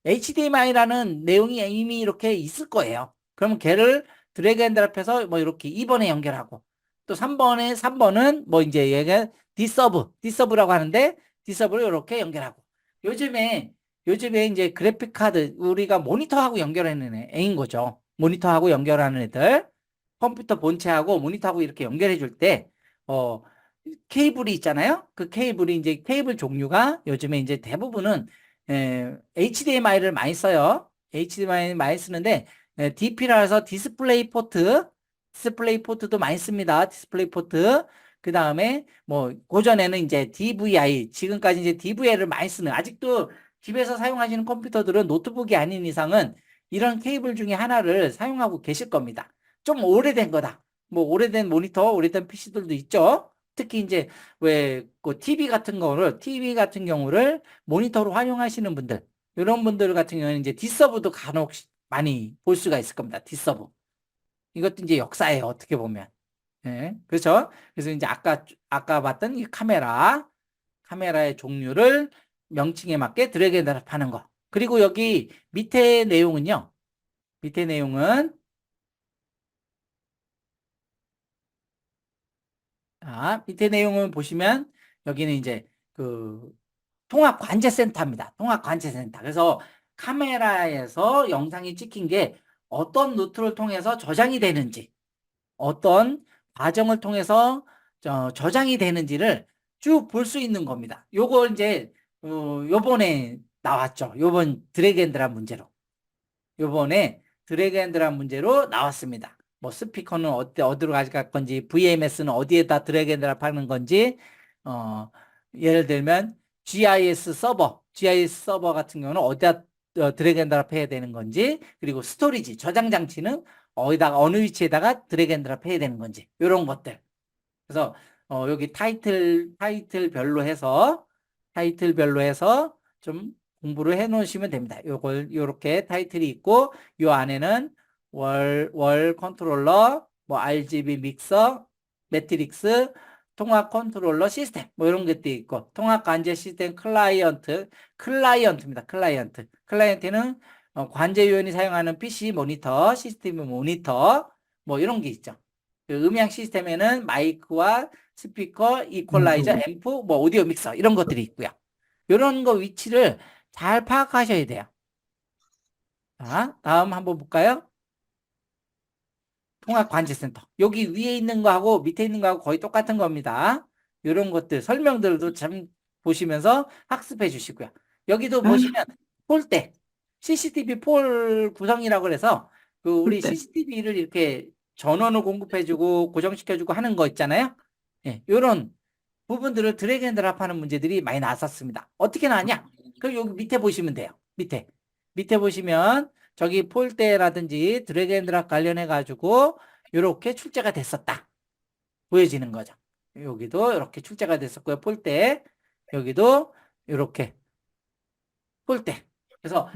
HDMI라는 내용이 이미 이렇게 있을 거예요. 그러면 걔를 드래그 앤 드랍해서 뭐 이렇게 2번에 연결하고 또 3번은 뭐 이제 얘가 디서브라고 하는데 디서브를 이렇게 연결하고 요즘에 이제 그래픽 카드 우리가 모니터하고 연결하는 애인 거죠. 모니터하고 연결하는 애들 컴퓨터 본체하고 모니터하고 이렇게 연결해 줄 때 케이블이 있잖아요. 그 케이블이 이제 케이블 종류가 요즘에 이제 대부분은 HDMI를 많이 써요. HDMI 많이 쓰는데 DP라 해서 디스플레이 포트도 많이 씁니다. 디스플레이 포트. 그 다음에 뭐 고전에는 이제 DVI, 지금까지 이제 DVI를 많이 쓰는 아직도 집에서 사용하시는 컴퓨터들은 노트북이 아닌 이상은 이런 케이블 중에 하나를 사용하고 계실 겁니다. 좀 오래된 거다. 뭐 오래된 모니터, 오래된 PC들도 있죠. 특히 이제 왜그 TV 같은 경우를 모니터로 활용하시는 분들, 이런 분들 같은 경우는 이제 디서브도 간혹 많이 볼 수가 있을 겁니다. 디서브. 이것도 이제 역사예요. 어떻게 보면. 예, 그렇죠? 그래서 이제 아까 봤던 이 카메라의 종류를 명칭에 맞게 드래그 앤 드랍하는 거. 그리고 여기 밑에 내용은요. 밑에 내용은 밑에 내용을 보시면 여기는 이제 그 통합관제센터입니다. 통합관제센터. 그래서 카메라에서 영상이 찍힌 게 어떤 루트를 통해서 저장이 되는지, 어떤 과정을 통해서 저장이 되는지를 쭉 볼 수 있는 겁니다. 요거 이제 요번에 나왔죠. 요번 드래그 앤 드랍 문제로. 요번에 드래그 앤 드랍 문제로 나왔습니다. 뭐 스피커는 어디로 가져갈 건지, VMS는 어디에다 드래그 앤 드랍 하는 건지, 어, 예를 들면 GIS 서버 같은 경우는 어디다 드래그 앤 드랍 해야 되는 건지, 그리고 스토리지, 저장 장치는 어디다가 어느 위치에다가 드래그 앤 드랍 해야 되는 건지, 이런 것들. 그래서 여기 타이틀별로 해서 좀 공부를 해 놓으시면 됩니다. 요걸 요렇게 타이틀이 있고 요 안에는 월 컨트롤러, 뭐 RGB 믹서, 매트릭스, 통합 컨트롤러 시스템 뭐 이런 것도 있고 통합 관제 시스템 클라이언트입니다. 클라이언트는 관제 요원이 사용하는 PC 모니터, 시스템 모니터 뭐 이런 게 있죠. 그 음향 시스템에는 마이크와 스피커, 이퀄라이저, 앰프, 뭐 오디오 믹서 이런 것들이 있고요. 이런 거 위치를 잘 파악하셔야 돼요. 자, 다음 한번 볼까요? 통합관제센터. 여기 위에 있는 거하고 밑에 있는 거하고 거의 똑같은 겁니다. 이런 것들 설명들도 참 보시면서 학습해 주시고요. 여기도 보시면 폴대, CCTV 폴 구성이라고 그래서 그 우리 CCTV를 이렇게 전원을 공급해주고 고정시켜주고 하는 거 있잖아요. 예, 이런 부분들을 드래그 앤 드랍 하는 문제들이 많이 나왔었습니다. 어떻게 나왔냐? 그럼 여기 밑에 보시면 돼요. 밑에 보시면 저기 폴대라든지 드래그 앤 드랍 관련해 가지고 이렇게 출제가 됐었다. 보여지는 거죠. 여기도 이렇게 출제가 됐었고요. 폴대. 여기도 이렇게 폴대. 그래서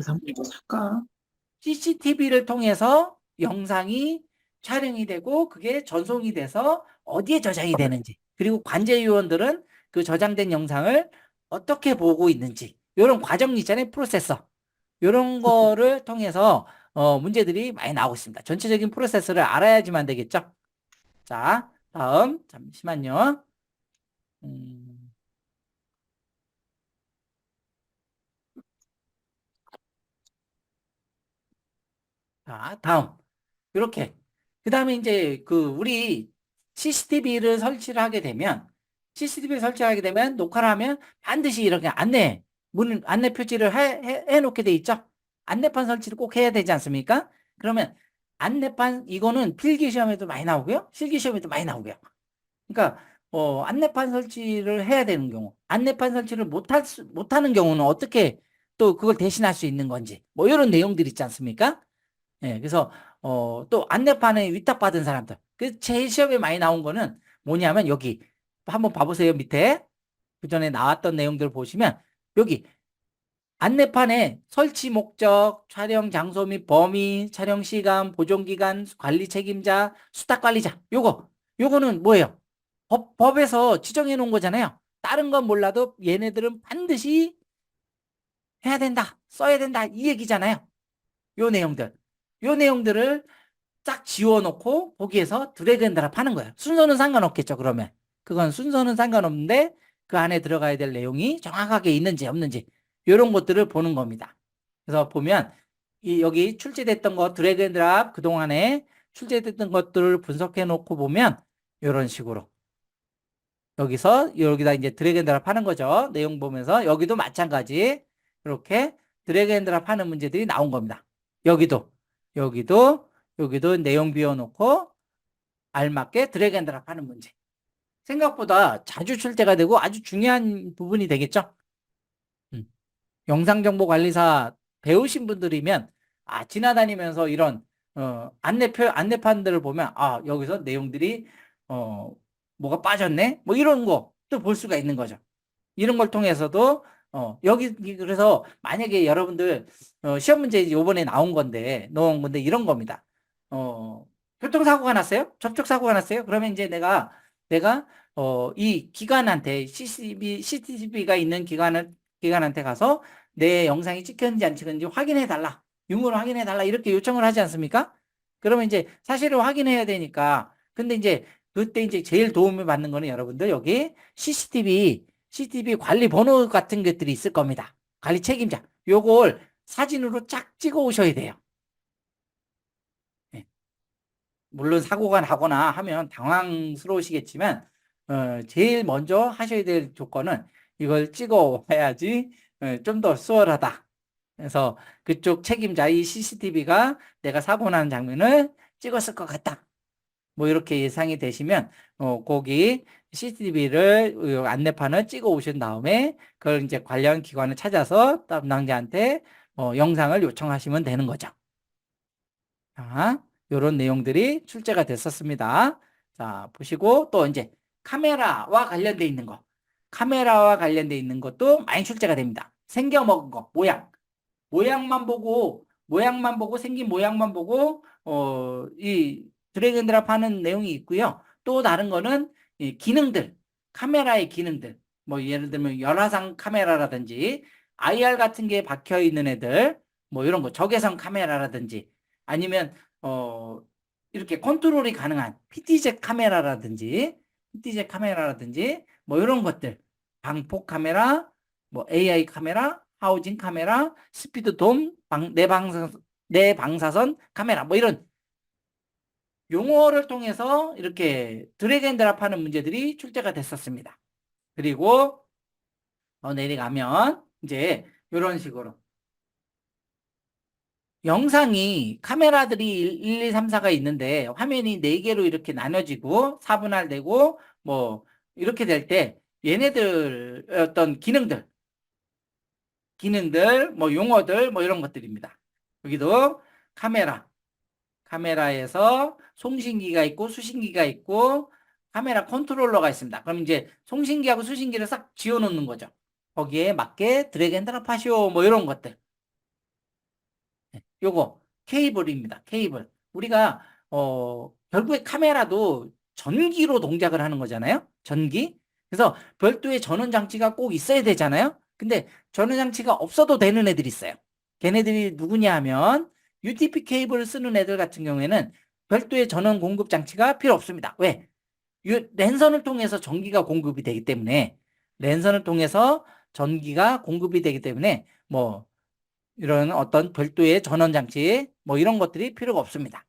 CCTV를 통해서 영상이 촬영이 되고 그게 전송이 돼서 어디에 저장이 되는지 그리고 관제 요원들은 그 저장된 영상을 어떻게 보고 있는지 이런 과정 있잖아요. 프로세서. 이런 거를 통해서 문제들이 많이 나오고 있습니다. 전체적인 프로세스를 알아야지만 되겠죠. 자, 다음 잠시만요. 음, 자, 다음. 이렇게. 그 다음에 이제 그 우리 CCTV를 설치하게 되면 녹화를 하면 반드시 이렇게 안내 표지를 해놓게 돼 있죠. 안내판 설치를 꼭 해야 되지 않습니까? 그러면 안내판 이거는 필기 시험에도 많이 나오고요. 실기 시험에도 많이 나오고요. 그러니까 안내판 설치를 해야 되는 경우, 안내판 설치를 못하는 경우는 어떻게 또 그걸 대신할 수 있는 건지, 뭐 이런 내용들 있지 않습니까? 예, 그래서 또 안내판에 위탁받은 사람들. 그 제일 시험에 많이 나온 거는 뭐냐면 여기 한번 봐보세요. 밑에 그 전에 나왔던 내용들 보시면 여기 안내판에 설치 목적, 촬영 장소 및 범위, 촬영 시간, 보존 기간, 관리 책임자, 수탁 관리자. 요거는 뭐예요? 법에서 지정해 놓은 거잖아요. 다른 건 몰라도 얘네들은 반드시 해야 된다, 써야 된다 이 얘기잖아요. 요 내용들을 쫙 지워놓고 거기에서 드래그 앤 드랍 하는 거예요. 순서는 상관없겠죠, 그러면. 그건 순서는 상관없는데 그 안에 들어가야 될 내용이 정확하게 있는지 없는지 이런 것들을 보는 겁니다. 그래서 보면 여기 출제됐던 거 드래그 앤 드랍 그동안에 출제됐던 것들을 분석해 놓고 보면 이런 식으로 여기다 이제 드래그 앤 드랍 하는 거죠. 내용 보면서 여기도 마찬가지 이렇게 드래그 앤 드랍 하는 문제들이 나온 겁니다. 여기도 여기도 여기도 내용 비워놓고 알맞게 드래그 앤 드랍 하는 문제. 생각보다 자주 출제가 되고 아주 중요한 부분이 되겠죠. 영상정보관리사 배우신 분들이면 지나다니면서 이런 안내판들을 보면 여기서 내용들이 어, 뭐가 빠졌네? 뭐 이런 거 또 볼 수가 있는 거죠. 이런 걸 통해서도 그래서 만약에 여러분들 시험 문제 요번에 나온 건데 이런 겁니다. 교통사고가 났어요? 접촉사고가 났어요? 그러면 이제 내가 이 기관한테 CCTV가 있는 기관한테 가서 내 영상이 찍혔는지 안 찍혔는지 확인해 달라. 유무를 확인해 달라. 이렇게 요청을 하지 않습니까? 그러면 이제 사실을 확인해야 되니까. 근데 이제 그때 이제 제일 도움을 받는 거는 여러분들 여기 CCTV 관리 번호 같은 것들이 있을 겁니다. 관리 책임자. 요걸 사진으로 쫙 찍어 오셔야 돼요. 예. 물론 사고가 나거나 하면 당황스러우시겠지만 제일 먼저 하셔야 될 조건은 이걸 찍어 와야지 좀 더 수월하다. 그래서 그쪽 책임자 이 CCTV가 내가 사고 나는 장면을 찍었을 것 같다. 뭐 이렇게 예상이 되시면 거기 CCTV를 안내판을 찍어 오신 다음에 그걸 이제 관련 기관을 찾아서 담당자한테 영상을 요청하시면 되는 거죠. 자, 이런 내용들이 출제가 됐었습니다. 자, 보시고 또 이제 카메라와 관련돼 있는 거. 카메라와 관련돼 있는 것도 많이 출제가 됩니다. 생겨먹은 거, 모양만 보고 생긴 모양만 보고 이 드래그 앤 드랍 하는 내용이 있고요. 또 다른 거는 이 기능들, 카메라의 기능들. 뭐 예를 들면 열화상 카메라라든지 IR 같은 게 박혀 있는 애들 뭐 이런 거 적외선 카메라라든지 아니면 이렇게 컨트롤이 가능한 PTZ 카메라라든지 뭐 이런 것들 방폭 카메라 뭐 AI 카메라 하우징 카메라 스피드 돔 내방사선 카메라 뭐 이런 용어를 통해서 이렇게 드래그 앤 드랍 하는 문제들이 출제가 됐었습니다. 그리고 내려가면 이제 이런 식으로 영상이 카메라들이 1, 2, 3, 4가 있는데 화면이 4개로 이렇게 나눠지고 4분할 되고 뭐 이렇게 될 때 얘네들 어떤 기능들 뭐 용어들 뭐 이런 것들입니다. 여기도 카메라에서 송신기가 있고 수신기가 있고 카메라 컨트롤러가 있습니다. 그럼 이제 송신기하고 수신기를 싹 지어놓는 거죠. 거기에 맞게 드래그 앤 드랍 하시오 뭐 이런 것들. 요거 케이블입니다. 케이블. 우리가 결국에 카메라도 전기로 동작을 하는 거잖아요. 전기. 그래서 별도의 전원 장치가 꼭 있어야 되잖아요. 근데 전원 장치가 없어도 되는 애들이 있어요. 걔네들이 누구냐 하면 UTP 케이블을 쓰는 애들 같은 경우에는 별도의 전원 공급 장치가 필요 없습니다. 왜? 랜선을 통해서 전기가 공급이 되기 때문에 랜선을 통해서 전기가 공급이 되기 때문에 뭐 이런 어떤 별도의 전원 장치 뭐 이런 것들이 필요가 없습니다.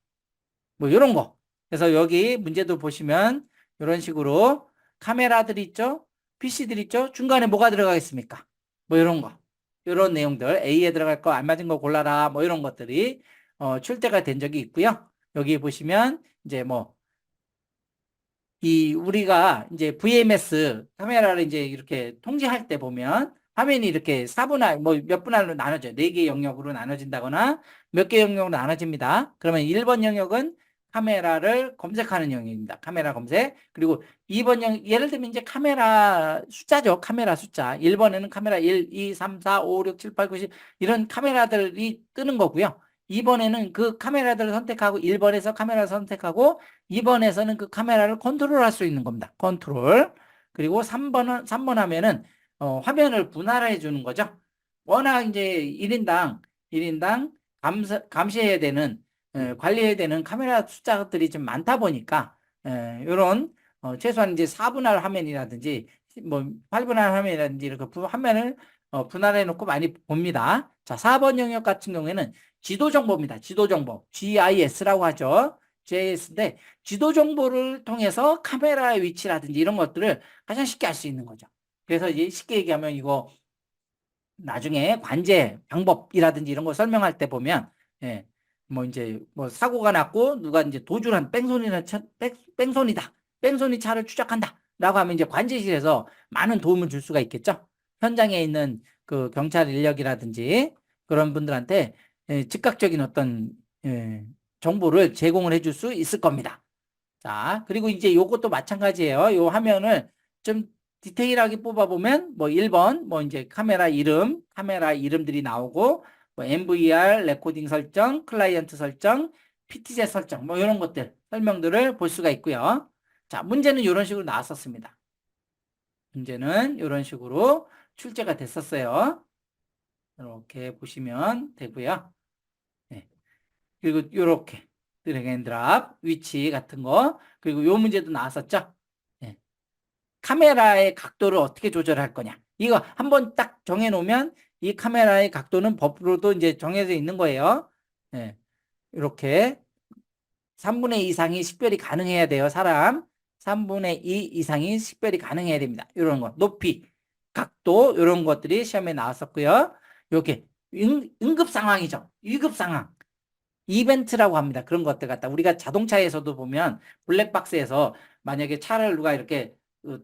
뭐 이런 거. 그래서 여기 문제도 보시면 이런 식으로 카메라들이 있죠. PC들이 있죠. 중간에 뭐가 들어가겠습니까? 뭐 이런 거. 이런 내용들 A에 들어갈 거 안 맞은 거 골라라 뭐 이런 것들이 출제가 된 적이 있고요. 여기 보시면 이제 뭐 이 우리가 이제 VMS 카메라를 이제 이렇게 통제할 때 보면 화면이 이렇게 4분할 뭐 몇 분할로 나눠져요. 4개 영역으로 나눠진다거나 몇 개 영역으로 나눠집니다. 그러면 1번 영역은 카메라를 검색하는 영역입니다. 카메라 검색. 그리고 2번 영역 예를 들면 이제 카메라 숫자죠. 카메라 숫자. 1번에는 카메라 1, 2, 3, 4, 5, 6, 7, 8, 9, 10 이런 카메라들이 뜨는 거고요. 2번에는 그 카메라들을 선택하고 1번에서 카메라를 선택하고 2번에서는 그 카메라를 컨트롤할 수 있는 겁니다. 컨트롤. 그리고 3번 하면은 화면을 분할해 주는 거죠. 워낙 이제 1인당 감시해야 되는 관리해야 되는 카메라 숫자들이 좀 많다 보니까 이런 최소한 이제 4분할 화면이라든지 뭐 8분할 화면이라든지 이렇게 화면을 분할해 놓고 많이 봅니다. 자, 4번 영역 같은 경우에는 지도 정보입니다. 지도 정보. GIS라고 하죠. GIS인데 지도 정보를 통해서 카메라의 위치라든지 이런 것들을 가장 쉽게 알 수 있는 거죠. 그래서 이제 쉽게 얘기하면 이거 나중에 관제 방법이라든지 이런 거 설명할 때 보면 뭐 이제 뭐 사고가 났고 누가 이제 도주를 한 뺑소니다. 뺑소니 차를 추적한다. 라고 하면 이제 관제실에서 많은 도움을 줄 수가 있겠죠. 현장에 있는 그 경찰 인력이라든지 그런 분들한테 즉각적인 어떤 정보를 제공을 해줄 수 있을 겁니다. 자, 그리고 이제 요것도 마찬가지예요. 요 화면을 좀 디테일하게 뽑아보면 뭐 1번 뭐 이제 카메라 이름들이 나오고 뭐 MVR 레코딩 설정, 클라이언트 설정, PTZ 설정 뭐 이런 것들 설명들을 볼 수가 있고요. 자, 문제는 이런 식으로 나왔었습니다. 문제는 이런 식으로 출제가 됐었어요. 이렇게 보시면 되고요. 네. 그리고 이렇게 드래그 앤 드랍 위치 같은 거 그리고 요 문제도 나왔었죠. 네. 카메라의 각도를 어떻게 조절할 거냐. 이거 한번 딱 정해놓으면 이 카메라의 각도는 법으로도 이제 정해져 있는 거예요. 예, 이렇게 3분의 2 이상이 식별이 가능해야 돼요. 사람 3분의 2 이상이 식별이 가능해야 됩니다. 이런 거 높이, 각도 이런 것들이 시험에 나왔었고요. 이렇게 응급 상황이죠. 위급 상황. 이벤트라고 합니다. 그런 것들 갖다 우리가 자동차에서도 보면 블랙박스에서 만약에 차를 누가 이렇게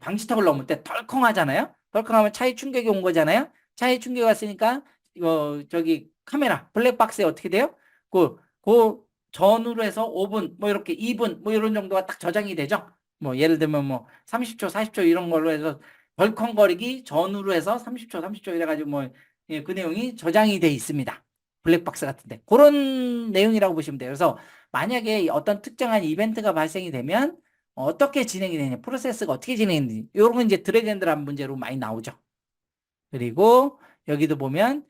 방지턱을 넘을 때 덜컹하잖아요. 덜컹하면 차에 충격이 온 거잖아요. 차에 충격이 왔으니까 저기 카메라 블랙박스에 어떻게 돼요? 그 전후로 해서 5분 뭐 이렇게 2분 뭐 이런 정도가 딱 저장이 되죠. 뭐 예를 들면 뭐 30초 40초 이런 걸로 해서 덜컹거리기 전후로 해서 30초 30초 이래가지고 뭐 그 내용이 저장이 돼 있습니다. 블랙박스 같은데 그런 내용이라고 보시면 돼요. 그래서 만약에 어떤 특정한 이벤트가 발생이 되면 어떻게 진행이 되냐, 프로세스가 어떻게 진행되는지 이런 건 이제 드래그 앤 드랍 문제로 많이 나오죠. 그리고 여기도 보면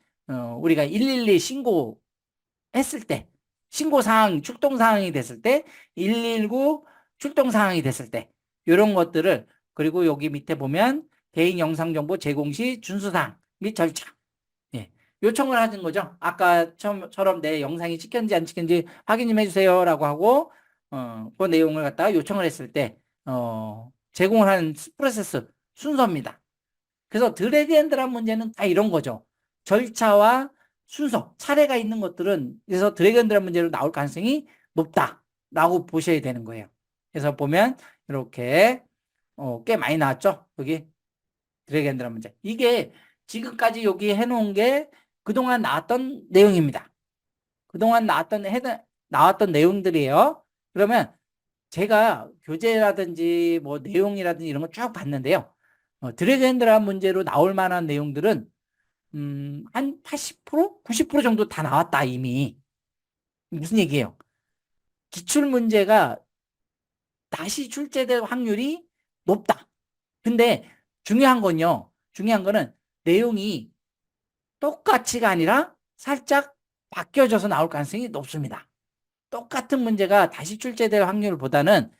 우리가 112 신고했을 때 신고 사항, 출동 사항이 됐을 때 119 출동 사항이 됐을 때 이런 것들을 그리고 여기 밑에 보면 개인 영상 정보 제공 시 준수 사항 및 절차 요청을 하는 거죠. 아까처럼 내 영상이 찍혔는지 안 찍혔는지 확인 좀 해주세요 라고 하고 그 내용을 갖다가 요청을 했을 때 제공을 하는 프로세스 순서입니다. 그래서 드래그 앤 드랍 문제는 다 이런 거죠. 절차와 순서, 차례가 있는 것들은 그래서 드래그 앤 드랍 문제로 나올 가능성이 높다라고 보셔야 되는 거예요. 그래서 보면 이렇게 꽤 많이 나왔죠. 여기 드래그 앤 드랍 문제. 이게 지금까지 여기 해놓은 게 그동안 나왔던 내용입니다. 그동안 나왔던 내용들이에요. 그러면 제가 교재라든지 뭐 내용이라든지 이런 거 쭉 봤는데요. 드래그 앤 드랍 문제로 나올 만한 내용들은 한 80%? 90% 정도 다 나왔다 이미. 무슨 얘기예요? 기출 문제가 다시 출제될 확률이 높다. 근데 중요한 거는 내용이 똑같이가 아니라 살짝 바뀌어져서 나올 가능성이 높습니다. 똑같은 문제가 다시 출제될 확률보다는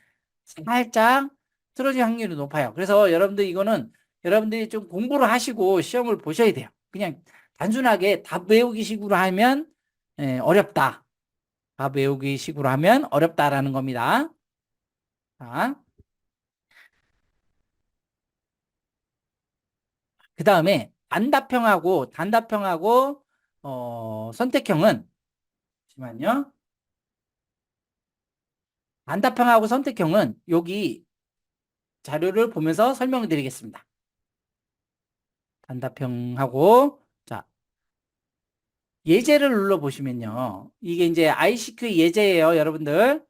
살짝 틀어질 확률이 높아요. 그래서 여러분들 이거는 여러분들이 좀 공부를 하시고 시험을 보셔야 돼요. 그냥 단순하게 답 외우기 식으로 하면 어렵다. 답 외우기 식으로 하면 어렵다라는 겁니다. 자, 그 다음에 단답형하고 선택형은 잠시만요. 단답형하고 선택형은 여기 자료를 보면서 설명을 드리겠습니다. 단답형하고 자 예제를 눌러보시면요. 이게 이제 ICQ 예제예요, 여러분들.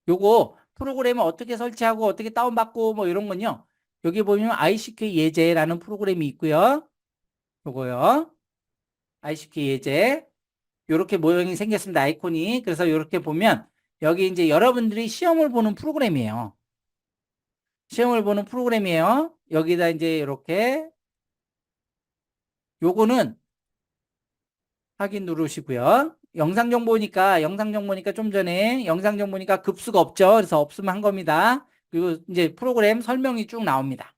요거 프로그램을 어떻게 설치하고 어떻게 다운받고 뭐 이런 건요. 여기 보면 ICQ 예제라는 프로그램이 있고요. 요거요. ICQ 예제. 요렇게 모양이 생겼습니다. 아이콘이. 그래서 요렇게 보면 여기 이제 여러분들이 시험을 보는 프로그램이에요. 시험을 보는 프로그램이에요. 여기다 이제 이렇게 요거는 확인 누르시고요. 영상 정보니까 좀 전에 영상 정보니까 급수가 없죠. 그래서 없으면 한 겁니다. 그리고 이제 프로그램 설명이 쭉 나옵니다.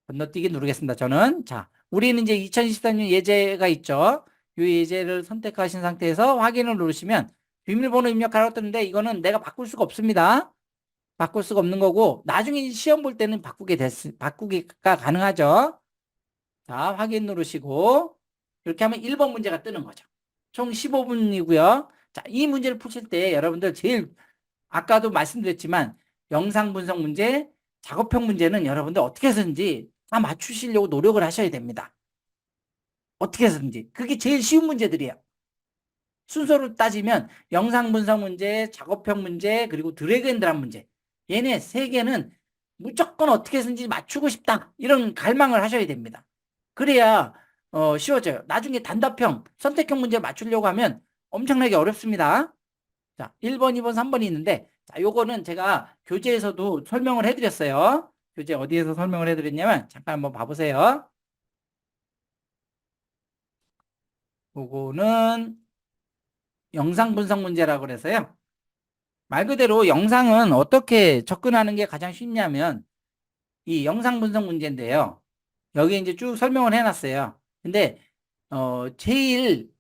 건너뛰기 누르겠습니다. 저는 자, 우리는 이제 2024년 예제가 있죠. 이 예제를 선택하신 상태에서 확인을 누르시면 비밀번호 입력하라고 뜨는데 이거는 내가 바꿀 수가 없습니다. 바꿀 수가 없는 거고 나중에 시험 볼 때는 바꾸기가 가능하죠. 자, 확인 누르시고 이렇게 하면 1번 문제가 뜨는 거죠. 총 15분이고요. 자, 이 문제를 푸실 때 여러분들 제일 아까도 말씀드렸지만 영상 분석 문제, 작업형 문제는 여러분들 어떻게 해서든지 다 맞추시려고 노력을 하셔야 됩니다. 어떻게 해서든지. 그게 제일 쉬운 문제들이에요. 순서로 따지면 영상 분석 문제, 작업형 문제, 그리고 드래그 앤 드랍 문제. 얘네 세 개는 무조건 어떻게 해서든지 맞추고 싶다. 이런 갈망을 하셔야 됩니다. 그래야 쉬워져요. 나중에 단답형, 선택형 문제 맞추려고 하면 엄청나게 어렵습니다. 자, 1번, 2번, 3번이 있는데 자, 요거는 제가 교재에서도 설명을 해드렸어요. 교재 어디에서 설명을 해드렸냐면 잠깐 한번 봐보세요. 요거는 영상 분석 문제라고 그래서요. 말 그대로 영상은 어떻게 접근하는 게 가장 쉽냐면 이 영상 분석 문제인데요. 여기 이제 쭉 설명을 해놨어요. 근데 제일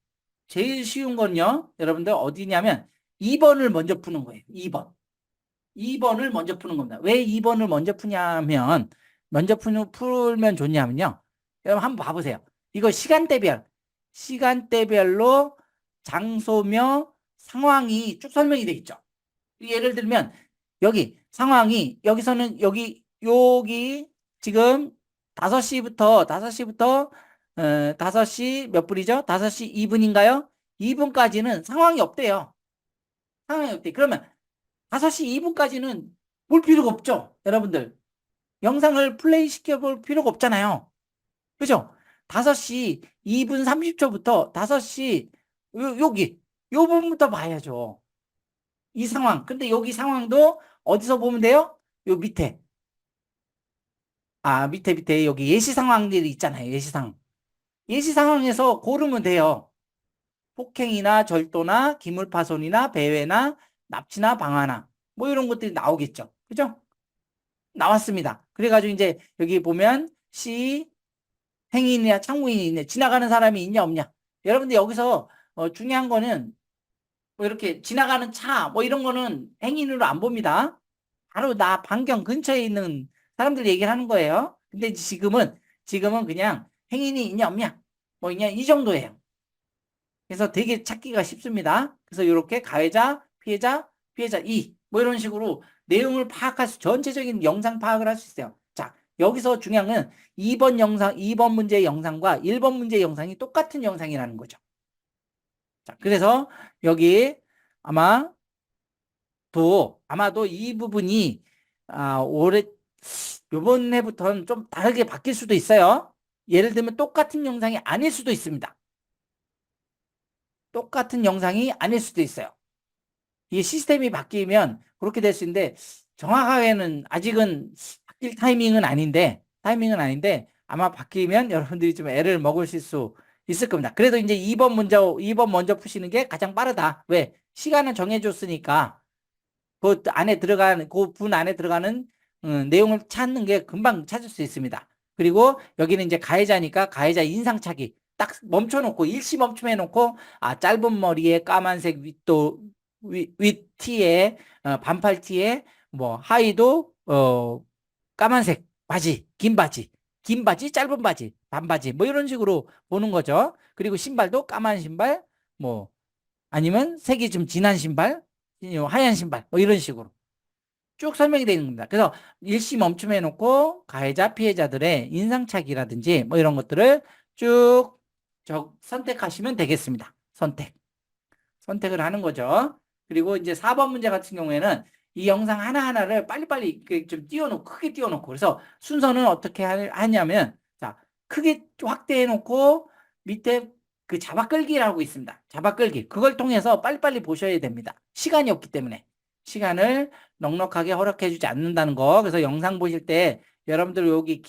쉬운 건요. 여러분들 어디냐면 2번을 먼저 푸는 거예요. 2번. 2번을 먼저 푸는 겁니다. 왜 2번을 먼저 푸냐면 풀면 좋냐면요. 여러분 한번 봐보세요. 이거 시간대별로 장소며 상황이 쭉 설명이 돼 있죠. 예를 들면 여기 상황이 여기 지금 5시부터 5시 몇 분이죠? 5시 2분인가요? 2분까지는 상황이 없대요. 상황이 없대. 그러면 5시 2분까지는 볼 필요가 없죠. 여러분들. 영상을 플레이 시켜볼 필요가 없잖아요. 그죠? 5시 2분 30초부터 5시 여기 요 부분부터 봐야죠. 이 상황. 근데 여기 상황도 어디서 보면 돼요? 요 밑에. 밑에 여기 예시 상황들이 있잖아요. 예시 상황. 예시 상황에서 고르면 돼요. 폭행이나 절도나 기물파손이나 배회나 납치나 방화나 뭐 이런 것들이 나오겠죠. 그죠? 나왔습니다. 그래가지고 이제 여기 보면 C 행인이냐 참고인이 있네. 지나가는 사람이 있냐 없냐. 여러분들 여기서 중요한 거는 뭐 이렇게 지나가는 차 뭐 이런 거는 행인으로 안 봅니다. 바로 나 반경 근처에 있는 사람들 얘기를 하는 거예요. 근데 지금은 그냥 행인이 있냐 없냐 뭐 있냐 이 정도예요. 그래서 되게 찾기가 쉽습니다. 그래서 이렇게 가해자, 피해자, 피해자 2 뭐 이런 식으로 내용을 파악할 전체적인 영상 파악을 할 수 있어요. 자, 여기서 중요한 건 2번 문제 영상과 1번 문제 영상이 똑같은 영상이라는 거죠. 자, 그래서 여기 아마도 이 부분이 요번 해부터는 좀 다르게 바뀔 수도 있어요. 예를 들면 똑같은 영상이 아닐 수도 있습니다. 똑같은 영상이 아닐 수도 있어요. 이게 시스템이 바뀌면 그렇게 될 수 있는데 정확하게는 아직은 바뀔 타이밍은 아닌데 아마 바뀌면 여러분들이 좀 애를 먹으실 수 있을 겁니다. 그래도 이제 2번 먼저 푸시는 게 가장 빠르다. 왜? 시간은 정해줬으니까 그 분 안에 들어가는 내용을 찾는 게 금방 찾을 수 있습니다. 그리고 여기는 이제 가해자니까 가해자 인상착의 딱 멈춰놓고 일시 멈춤해놓고 짧은 머리에 까만색 윗티에 반팔 티에 뭐 하의도 까만색 바지 긴 바지 짧은 바지 반바지 뭐 이런 식으로 보는 거죠. 그리고 신발도 까만 신발 뭐 아니면 색이 좀 진한 신발 하얀 신발 뭐 이런 식으로 쭉 설명이 되어 있는 겁니다. 그래서 일시 멈춤해 놓고 가해자 피해자들의 인상착의라든지 뭐 이런 것들을 쭉 선택하시면 되겠습니다. 선택을 하는 거죠. 그리고 이제 4번 문제 같은 경우에는 이 영상 하나하나를 빨리빨리 이렇게 좀 크게 띄워놓고 그래서 순서는 어떻게 하냐면 자 크게 확대해 놓고 밑에 그 잡아끌기라고 있습니다. 잡아끌기 그걸 통해서 빨리빨리 보셔야 됩니다. 시간이 없기 때문에 시간을 넉넉하게 허락해 주지 않는다는 거. 그래서 영상 보실 때 여러분들 여기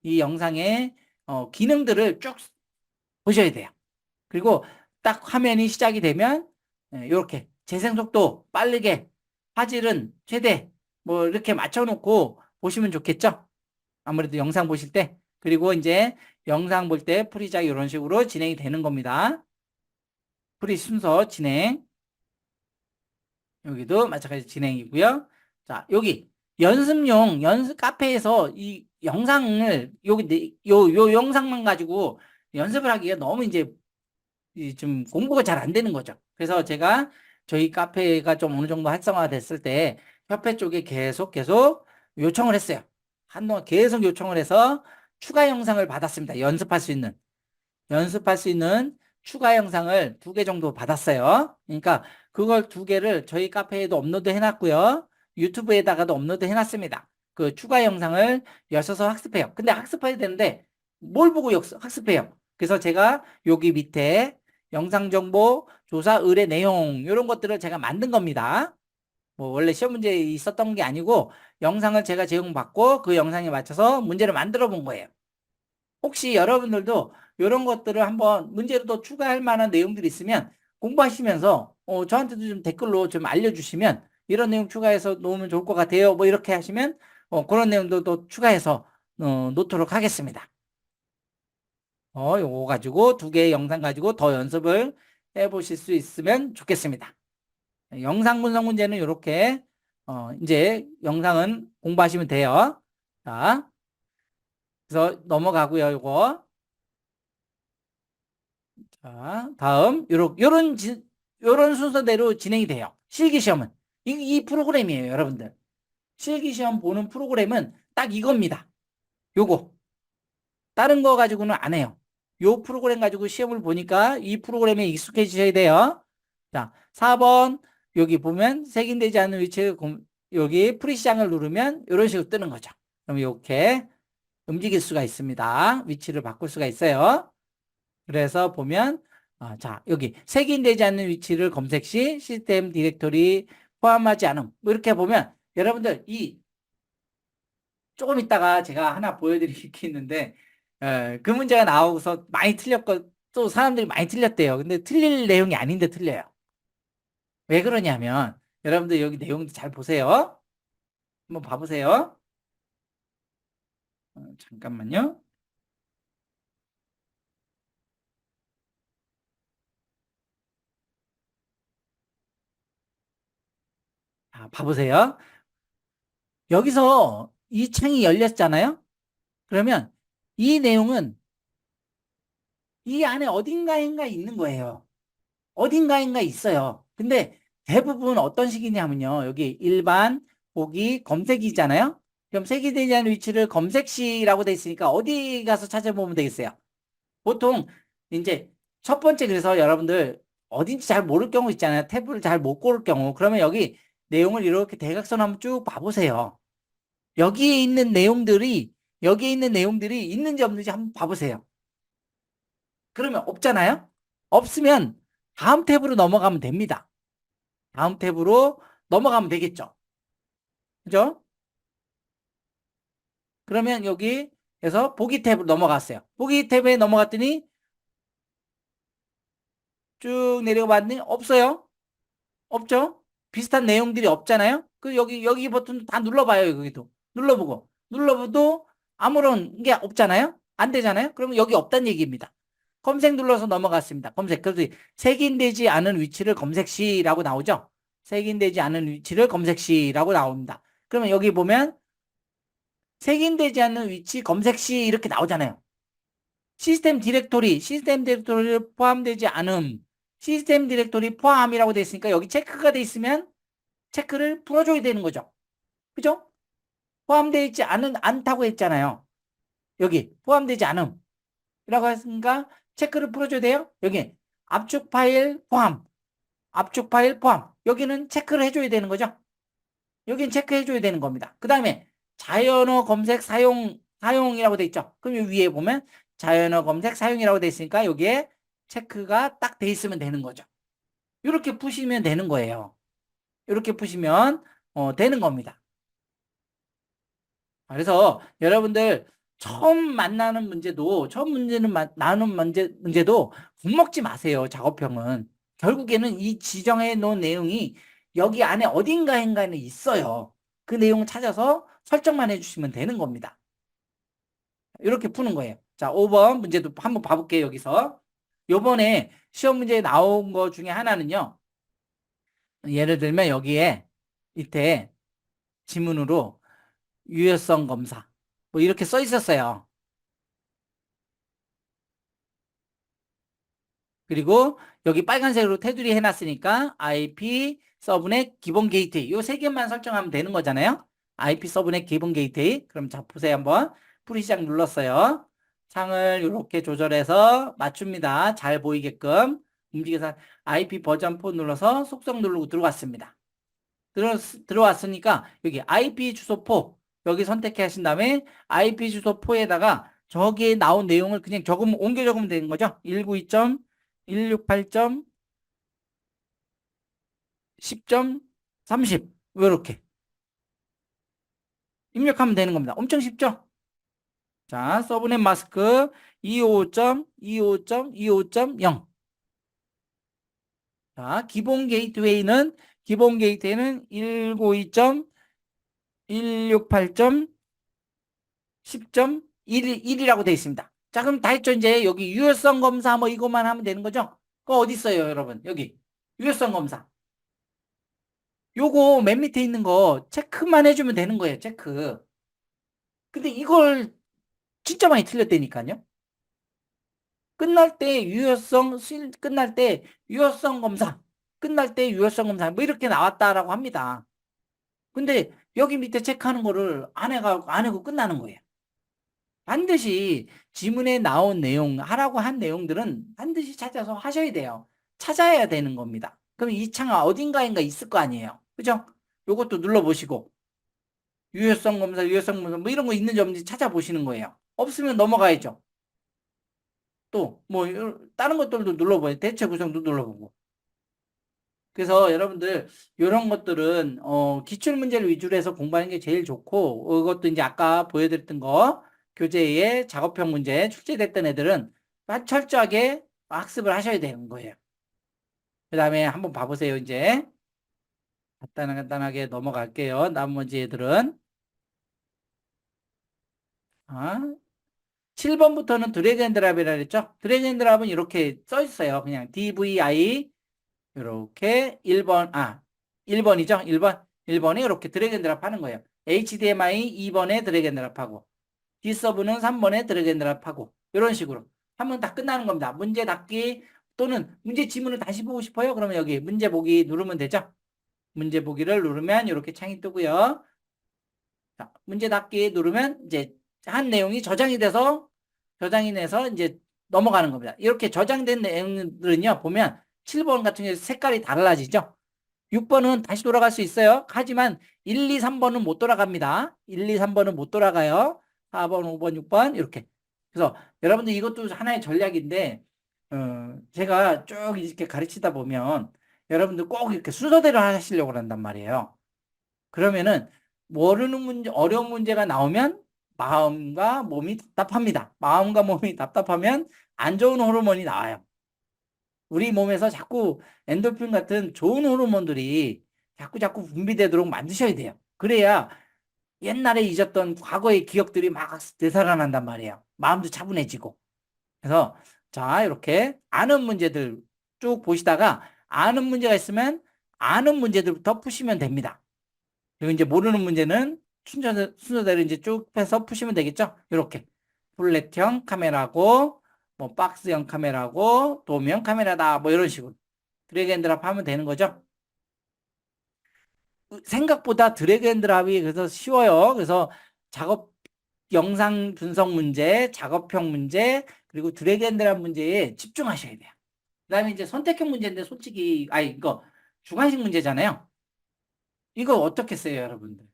이 영상의 기능들을 쭉 보셔야 돼요. 그리고 딱 화면이 시작이 되면 이렇게 재생 속도 빠르게 화질은 최대 뭐 이렇게 맞춰놓고 보시면 좋겠죠. 아무래도 영상 보실 때 그리고 이제 영상 볼 때 프리작 이런 식으로 진행이 되는 겁니다. 프리 순서 진행 여기도 마찬가지 진행이고요. 자 여기 연습 카페에서 이 영상을 요 영상만 가지고 연습을 하기가 너무 이제 좀 공부가 잘 안 되는 거죠. 그래서 제가 저희 카페가 좀 어느 정도 활성화 됐을 때 협회 쪽에 계속 요청을 했어요. 한동안 계속 요청을 해서 추가 영상을 받았습니다. 연습할 수 있는 추가 영상을 2개 정도 받았어요. 그러니까 그걸 2개를 저희 카페에도 업로드 해놨고요. 유튜브에다가도 업로드 해놨습니다. 그 추가 영상을 여셔서 학습해요. 근데 학습해야 되는데 뭘 보고 학습해요? 그래서 제가 여기 밑에 영상정보 조사 의뢰 내용 이런 것들을 제가 만든 겁니다. 뭐 원래 시험 문제에 있었던 게 아니고 영상을 제가 제공받고 그 영상에 맞춰서 문제를 만들어 본 거예요. 혹시 여러분들도 이런 것들을 한번 문제로 더 추가할 만한 내용들이 있으면 공부하시면서 저한테도 좀 댓글로 좀 알려주시면 이런 내용 추가해서 놓으면 좋을 것 같아요. 뭐 이렇게 하시면 그런 내용도 또 추가해서 놓도록 하겠습니다. 요거 가지고 두 개의 영상 가지고 더 연습을 해보실 수 있으면 좋겠습니다. 영상 분석 문제는 이렇게 이제 영상은 공부하시면 돼요. 자, 그래서 넘어가고요. 요거. 자, 다음 요런 순서대로 진행이 돼요. 실기시험은 이 프로그램이에요, 여러분들. 실기시험 보는 프로그램은 딱 이겁니다. 요거. 다른 거 가지고는 안 해요. 요 프로그램 가지고 시험을 보니까 이 프로그램에 익숙해지셔야 돼요. 자, 4번 여기 보면 색인되지 않는 위치에 여기 프리시장을 누르면 이런 식으로 뜨는 거죠. 그럼 이렇게 움직일 수가 있습니다. 위치를 바꿀 수가 있어요. 그래서 보면 자, 여기 색인되지 않는 위치를 검색 시 시스템 디렉토리 포함하지 않음. 뭐 이렇게 보면 여러분들 조금 있다가 제가 하나 보여드릴 게 있는데 그 문제가 나오고서 많이 틀렸고 또 사람들이 많이 틀렸대요. 근데 틀릴 내용이 아닌데 틀려요. 왜 그러냐면 여러분들 여기 내용도 잘 보세요. 한번 봐보세요. 잠깐만요. 봐보세요. 여기서 이 창이 열렸잖아요. 그러면 이 내용은 이 안에 어딘가인가 있는 거예요. 어딘가인가 있어요. 근데 대부분 어떤 식이냐면요. 여기 일반, 보기, 검색이잖아요. 그럼 색이 되지 않는 위치를 검색시라고 돼 있으니까 어디 가서 찾아보면 되겠어요. 보통 이제 첫 번째 그래서 여러분들 어딘지 잘 모를 경우 있잖아요. 탭을 잘 못 고를 경우. 그러면 여기 내용을 이렇게 대각선 한번 쭉 봐보세요. 여기에 있는 내용들이 있는지 없는지 한번 봐보세요. 그러면 없잖아요. 없으면 다음 탭으로 넘어가면 됩니다. 다음 탭으로 넘어가면 되겠죠. 그죠? 그러면 여기에서 보기 탭으로 넘어갔어요. 보기 탭에 넘어갔더니 쭉 내려가 봤더니 없어요. 없죠? 비슷한 내용들이 없잖아요. 그 여기 버튼 다 눌러봐요. 여기도 눌러보고 아무런 게 없잖아요. 안 되잖아요. 그러면 여기 없다는 얘기입니다. 검색 눌러서 넘어갔습니다. 검색. 그래서 색인되지 않은 위치를 검색시라고 나오죠. 색인되지 않은 위치를 검색시라고 나옵니다. 그러면 여기 보면 색인되지 않는 위치 검색시 이렇게 나오잖아요. 시스템 디렉토리를 포함되지 않음. 시스템 디렉토리 포함이라고 되어 있으니까 여기 체크가 돼 있으면 체크를 풀어줘야 되는 거죠. 그죠? 포함되어 있지 않다고 했잖아요. 여기 포함되지 않음이라고 했으니까 체크를 풀어줘야 돼요. 여기 압축 파일 포함. 여기는 체크를 해줘야 되는 거죠. 여기는 체크해줘야 되는 겁니다. 그 다음에 자연어 검색 사용이라고 돼 있죠. 그럼 여기 위에 보면 자연어 검색 사용이라고 돼 있으니까 여기에 체크가 딱 돼 있으면 되는 거죠. 이렇게 푸시면 되는 거예요. 이렇게 푸시면 되는 겁니다. 그래서 여러분들 처음 나누는 문제도 겁먹지 마세요. 작업형은. 결국에는 이 지정해 놓은 내용이 여기 안에 어딘가에는 있어요. 그 내용을 찾아서 설정만 해주시면 되는 겁니다. 이렇게 푸는 거예요. 자, 5번 문제도 한번 봐볼게요. 여기서. 요번에 시험 문제에 나온 거 중에 하나는요. 예를 들면 여기에 밑에 지문으로 유효성 검사 뭐 이렇게 써 있었어요. 그리고 여기 빨간색으로 테두리 해놨으니까 IP 서브넷 기본 게이트웨이 요 세 개만 설정하면 되는 거잖아요. IP 서브넷 기본 게이트웨이. 그럼 자 보세요 한번. 풀이 시작 눌렀어요. 창을 이렇게 조절해서 맞춥니다. 잘 보이게끔 움직여서 IP 버전 4 눌러서 속성 누르고 들어왔습니다. 들어왔으니까 여기 IP 주소 4 여기 선택해 하신 다음에 IP 주소 4에다가 저기에 나온 내용을 그냥 옮겨 적으면 되는 거죠. 192.168.10.30 이렇게 입력하면 되는 겁니다. 엄청 쉽죠? 자, 서브넷 마스크 25.25.25.0 자, 기본 게이트웨이는 192.168 168.10.1이라고 되어 있습니다. 자, 그럼 다 했죠. 이제 여기 유효성 검사 뭐 이것만 하면 되는 거죠? 그거 어디 있어요, 여러분? 여기. 유효성 검사. 요거 맨 밑에 있는 거 체크만 해주면 되는 거예요, 체크. 근데 이걸 진짜 많이 틀렸다니까요. 끝날 때 끝날 때 유효성 검사, 끝날 때 유효성 검사, 뭐 이렇게 나왔다라고 합니다. 근데 여기 밑에 체크하는 거를 안 하고 끝나는 거예요. 반드시 지문에 나온 내용, 하라고 한 내용들은 반드시 찾아서 하셔야 돼요. 찾아야 되는 겁니다. 그럼 이 창 어딘가인가 있을 거 아니에요. 그죠? 요것도 눌러보시고, 유효성 검사, 뭐 이런 거 있는지 없는지 찾아보시는 거예요. 없으면 넘어가야죠. 또, 뭐, 다른 것들도 눌러봐요. 대체 구성도 눌러보고. 그래서 여러분들, 이런 것들은, 기출문제를 위주로 해서 공부하는 게 제일 좋고, 이것도 이제 아까 보여드렸던 거, 교재에 작업형 문제 출제됐던 애들은 철저하게 학습을 하셔야 되는 거예요. 그 다음에 한번 봐보세요, 이제. 간단하게 넘어갈게요. 나머지 애들은. 아, 7번부터는 드래그 앤 드랍이라 그랬죠? 드래그 앤 드랍은 이렇게 써 있어요. 그냥 DVI, 이렇게 1번이죠? 1번에 이렇게 드래그 앤 드랍 하는 거예요. HDMI 2번에 드래그 앤 드랍 하고, D서브는 3번에 드래그 앤 드랍 하고, 이런 식으로 하면 다 끝나는 겁니다. 문제 닫기 또는 문제 지문을 다시 보고 싶어요? 그러면 여기 문제 보기 누르면 되죠? 문제 보기를 누르면 이렇게 창이 뜨고요. 자, 문제 닫기 누르면 이제 한 내용이 저장이 돼서 이제 넘어가는 겁니다. 이렇게 저장된 내용들은요, 보면 7번 같은 경우 색깔이 달라지죠? 6번은 다시 돌아갈 수 있어요. 하지만 1, 2, 3번은 못 돌아갑니다. 1, 2, 3번은 못 돌아가요. 4번, 5번, 6번 이렇게. 그래서 여러분들 이것도 하나의 전략인데 제가 쭉 이렇게 가르치다 보면 여러분들 꼭 이렇게 순서대로 하시려고 한단 말이에요. 그러면은 모르는 문제, 어려운 문제가 나오면 마음과 몸이 답답합니다. 마음과 몸이 답답하면 안 좋은 호르몬이 나와요. 우리 몸에서 자꾸 엔도핀 같은 좋은 호르몬들이 자꾸 분비되도록 만드셔야 돼요. 그래야 옛날에 잊었던 과거의 기억들이 막 되살아난단 말이에요. 마음도 차분해지고. 그래서 자, 이렇게 아는 문제들 쭉 보시다가 아는 문제가 있으면 아는 문제들부터 푸시면 됩니다. 그리고 이제 모르는 문제는 순서대로 이제 쭉 해서 푸시면 되겠죠? 이렇게 플랫형 카메라고 뭐 박스형 카메라고 도면 카메라다 뭐 이런 식으로 드래그 앤 드랍 하면 되는 거죠. 생각보다 드래그 앤 드랍이 그래서 쉬워요. 그래서 작업 영상 분석 문제, 작업형 문제, 그리고 드래그 앤 드랍 문제에 집중하셔야 돼요. 그다음에 이제 선택형 문제인데 솔직히 이거 주관식 문제잖아요. 이거 어떻게 써요, 여러분들?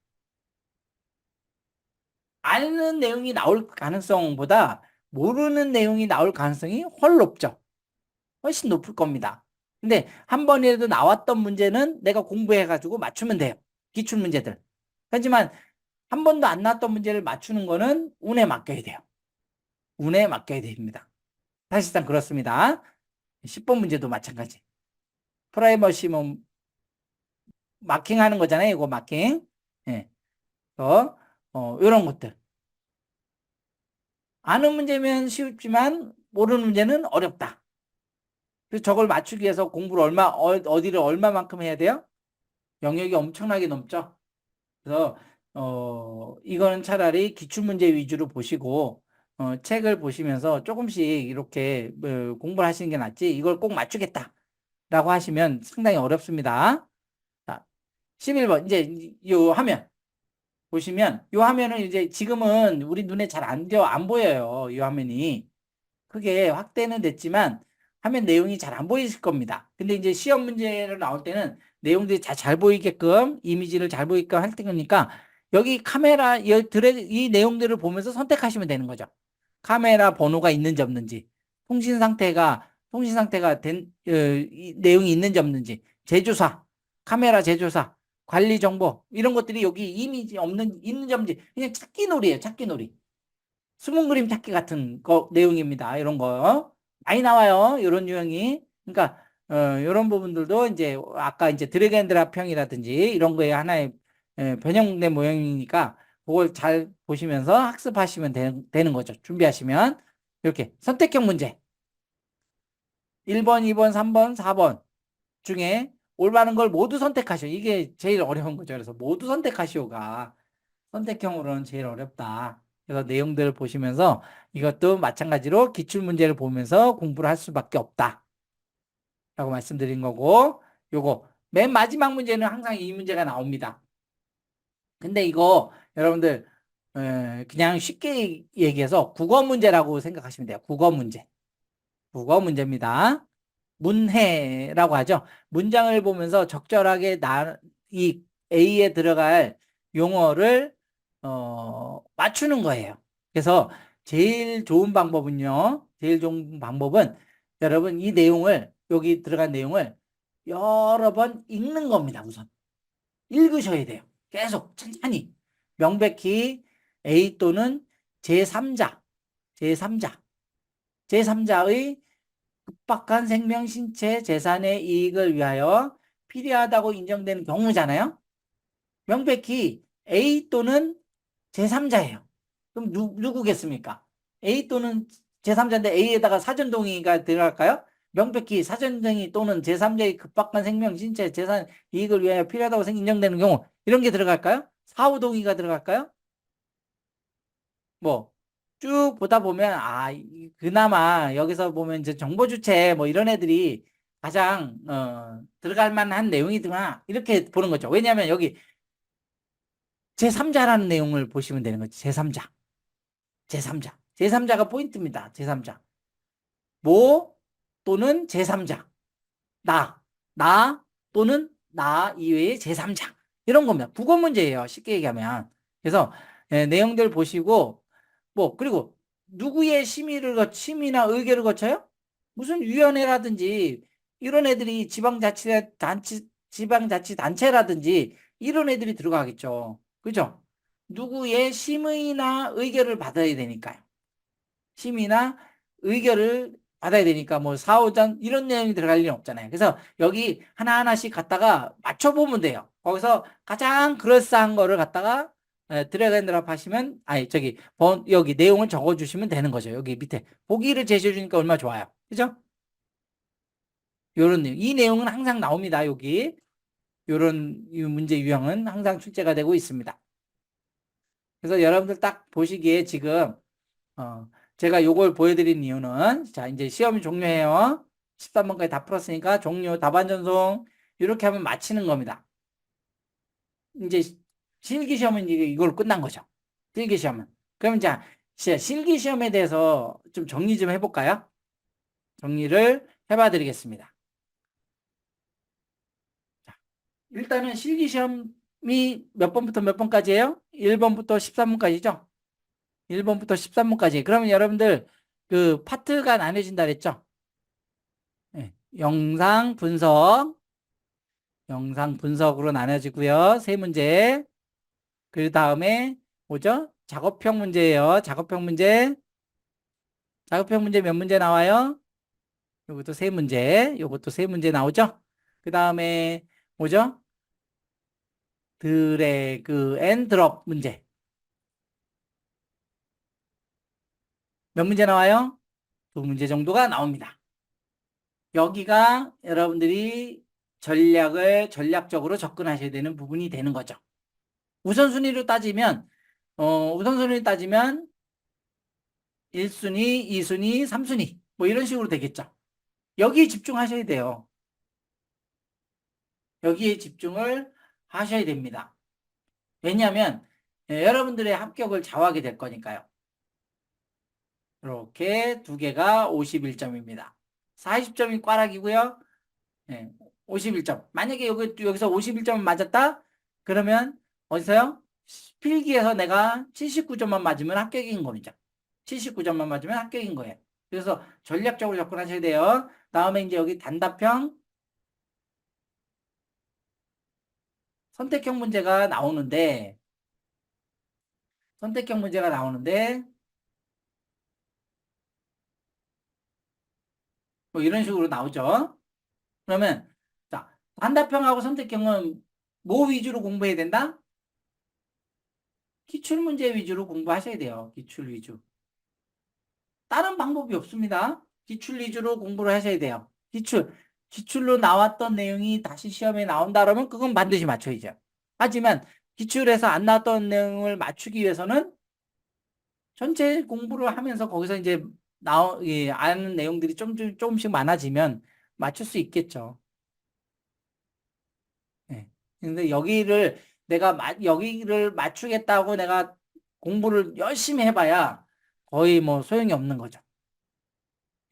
아는 내용이 나올 가능성보다 모르는 내용이 나올 가능성이 훨 높죠. 훨씬 높을 겁니다. 근데 한 번이라도 나왔던 문제는 내가 공부해가지고 맞추면 돼요. 기출 문제들. 하지만 한 번도 안 나왔던 문제를 맞추는 거는 운에 맡겨야 돼요. 운에 맡겨야 됩니다. 사실상 그렇습니다. 10번 문제도 마찬가지. 프라이머시 뭐 마킹 하는 거잖아요. 이거 마킹. 예. 이런 것들. 아는 문제면 쉽지만 모르는 문제는 어렵다. 그래서 저걸 맞추기 위해서 공부를 어디를 얼마만큼 해야 돼요? 영역이 엄청나게 넘죠. 그래서 이거는 차라리 기출문제 위주로 보시고 책을 보시면서 조금씩 이렇게 공부를 하시는 게 낫지 이걸 꼭 맞추겠다라고 하시면 상당히 어렵습니다. 자, 11번 이제 요 화면 보시면 요 화면은 이제 지금은 우리 눈에 잘 안 보여요. 이 화면이 크게 확대는 됐지만 화면 내용이 잘 안 보이실 겁니다. 근데 이제 시험 문제로 나올 때는 내용들이 잘 보이게끔 이미지를 잘 보이게끔 할 테니까 여기 카메라 이 내용들을 보면서 선택하시면 되는 거죠. 카메라 번호가 있는지 없는지, 통신 상태가 된 이 내용이 있는지 없는지, 제조사, 카메라 제조사, 관리 정보 이런 것들이 여기 이미지 있는지 없는지 그냥 찾기 놀이에요. 찾기 놀이. 숨은 그림 찾기 같은 거 내용입니다. 이런 거 많이 나와요. 이런 유형이. 그러니까 이런 부분들도 이제 아까 이제 드래그 앤 드랍 형이라든지 이런 거에 하나의 변형된 모형이니까 그걸 잘 보시면서 학습하시면 되는 거죠. 준비하시면 이렇게 선택형 문제 1번, 2번, 3번, 4번 중에 올바른 걸 모두 선택하시오. 이게 제일 어려운 거죠. 그래서 모두 선택하시오가 선택형으로는 제일 어렵다. 그래서 내용들을 보시면서 이것도 마찬가지로 기출문제를 보면서 공부를 할 수밖에 없다. 라고 말씀드린 거고, 요거 맨 마지막 문제는 항상 이 문제가 나옵니다. 근데 이거 여러분들 그냥 쉽게 얘기해서 국어 문제라고 생각하시면 돼요. 국어 문제. 국어 문제입니다. 문해라고 하죠. 문장을 보면서 적절하게 이 A에 들어갈 용어를 맞추는 거예요. 그래서 제일 좋은 방법은 여러분 이 내용을 여기 들어간 내용을 여러 번 읽는 겁니다. 우선 읽으셔야 돼요. 계속 천천히 명백히 A 또는 제3자, 제3자, 제3자의 급박한 생명, 신체, 재산의 이익을 위하여 필요하다고 인정되는 경우잖아요. 명백히 A 또는 제3자예요. 그럼 누구겠습니까? A 또는 제3자인데 A에다가 사전동의가 들어갈까요? 명백히 사전동의 또는 제3자의 급박한 생명, 신체, 재산, 이익을 위하여 필요하다고 인정되는 경우 이런 게 들어갈까요? 사후동의가 들어갈까요? 뭐 쭉 보다 보면 그나마 여기서 보면 이제 정보 주체 뭐 이런 애들이 가장 들어갈 만한 내용이구나 이렇게 보는 거죠. 왜냐하면 여기 제3자라는 내용을 보시면 되는 거죠. 제3자. 제3자. 제3자가 포인트입니다. 제3자. 모 또는 제3자. 나 또는 나 이외의 제3자. 이런 겁니다. 국어 문제예요. 쉽게 얘기하면. 그래서 내용들 보시고 그리고 누구의 심의나 의결을 거쳐요? 무슨 위원회라든지 이런 애들이 지방자치단체라든지 이런 애들이 들어가겠죠. 그죠? 누구의 심의나 의결을 받아야 되니까요. 심의나 의결을 받아야 되니까 뭐 사후전 이런 내용이 들어갈 일은 없잖아요. 그래서 여기 하나하나씩 갖다가 맞춰보면 돼요. 거기서 가장 그럴싸한 거를 갖다가 드래그 앤 드랍 하시면 여기 내용을 적어주시면 되는 거죠. 여기 밑에 보기를 제시해 주니까 얼마나 좋아요. 그죠? 요런 내용. 이 내용은 항상 나옵니다. 여기 요런 이 문제 유형은 항상 출제가 되고 있습니다. 그래서 여러분들 딱 보시기에 지금 제가 요걸 보여드린 이유는 자 이제 시험이 종료해요. 13번까지 다 풀었으니까 종료 답안 전송 이렇게 하면 마치는 겁니다. 이제 실기시험은 이걸 끝난 거죠. 실기시험은. 그럼 자 실기시험에 대해서 좀 정리 좀 해볼까요? 정리를 해봐 드리겠습니다. 일단은 실기시험이 몇 번부터 몇 번까지예요? 1번부터 13번까지죠? 1번부터 13번까지. 그러면 여러분들 그 파트가 나눠진다 그랬죠? 네. 영상 분석으로 나눠지고요. 세 문제. 그 다음에 뭐죠? 작업형 문제예요. 작업형 문제 몇 문제 나와요? 요것도 세 문제. 요것도 세 문제 나오죠? 그 다음에 뭐죠? 드래그 앤 드롭 문제. 몇 문제 나와요? 두 문제 정도가 나옵니다. 여기가 여러분들이 전략적으로 접근하셔야 되는 부분이 되는 거죠. 우선순위로 따지면, 우선순위로 따지면 1순위, 2순위, 3순위 뭐 이런 식으로 되겠죠. 여기에 집중하셔야 돼요. 여기에 집중을 하셔야 됩니다. 왜냐하면 여러분들의 합격을 좌우하게 될 거니까요. 이렇게 두 개가 51점입니다. 40점이 꽈락이고요. 51점. 만약에 여기서 51점 맞았다? 그러면 어디서요? 필기에서 내가 79점만 맞으면 합격인 겁니다. 79점만 맞으면 합격인 거예요. 그래서 전략적으로 접근하셔야 돼요. 다음에 이제 여기 단답형, 선택형 문제가 나오는데, 선택형 문제가 나오는데, 뭐 이런 식으로 나오죠. 그러면, 자, 단답형하고 선택형은 뭐 위주로 공부해야 된다? 기출 문제 위주로 공부하셔야 돼요. 기출 위주. 다른 방법이 없습니다. 기출 위주로 공부를 하셔야 돼요. 기출로 나왔던 내용이 다시 시험에 나온다 그러면 그건 반드시 맞춰야죠. 하지만 기출에서 안 나왔던 내용을 맞추기 위해서는 전체 공부를 하면서 거기서 이제 아는 내용들이 조금씩 많아지면 맞출 수 있겠죠. 예. 근데 여기를 맞추겠다고 내가 공부를 열심히 해봐야 거의 뭐 소용이 없는 거죠.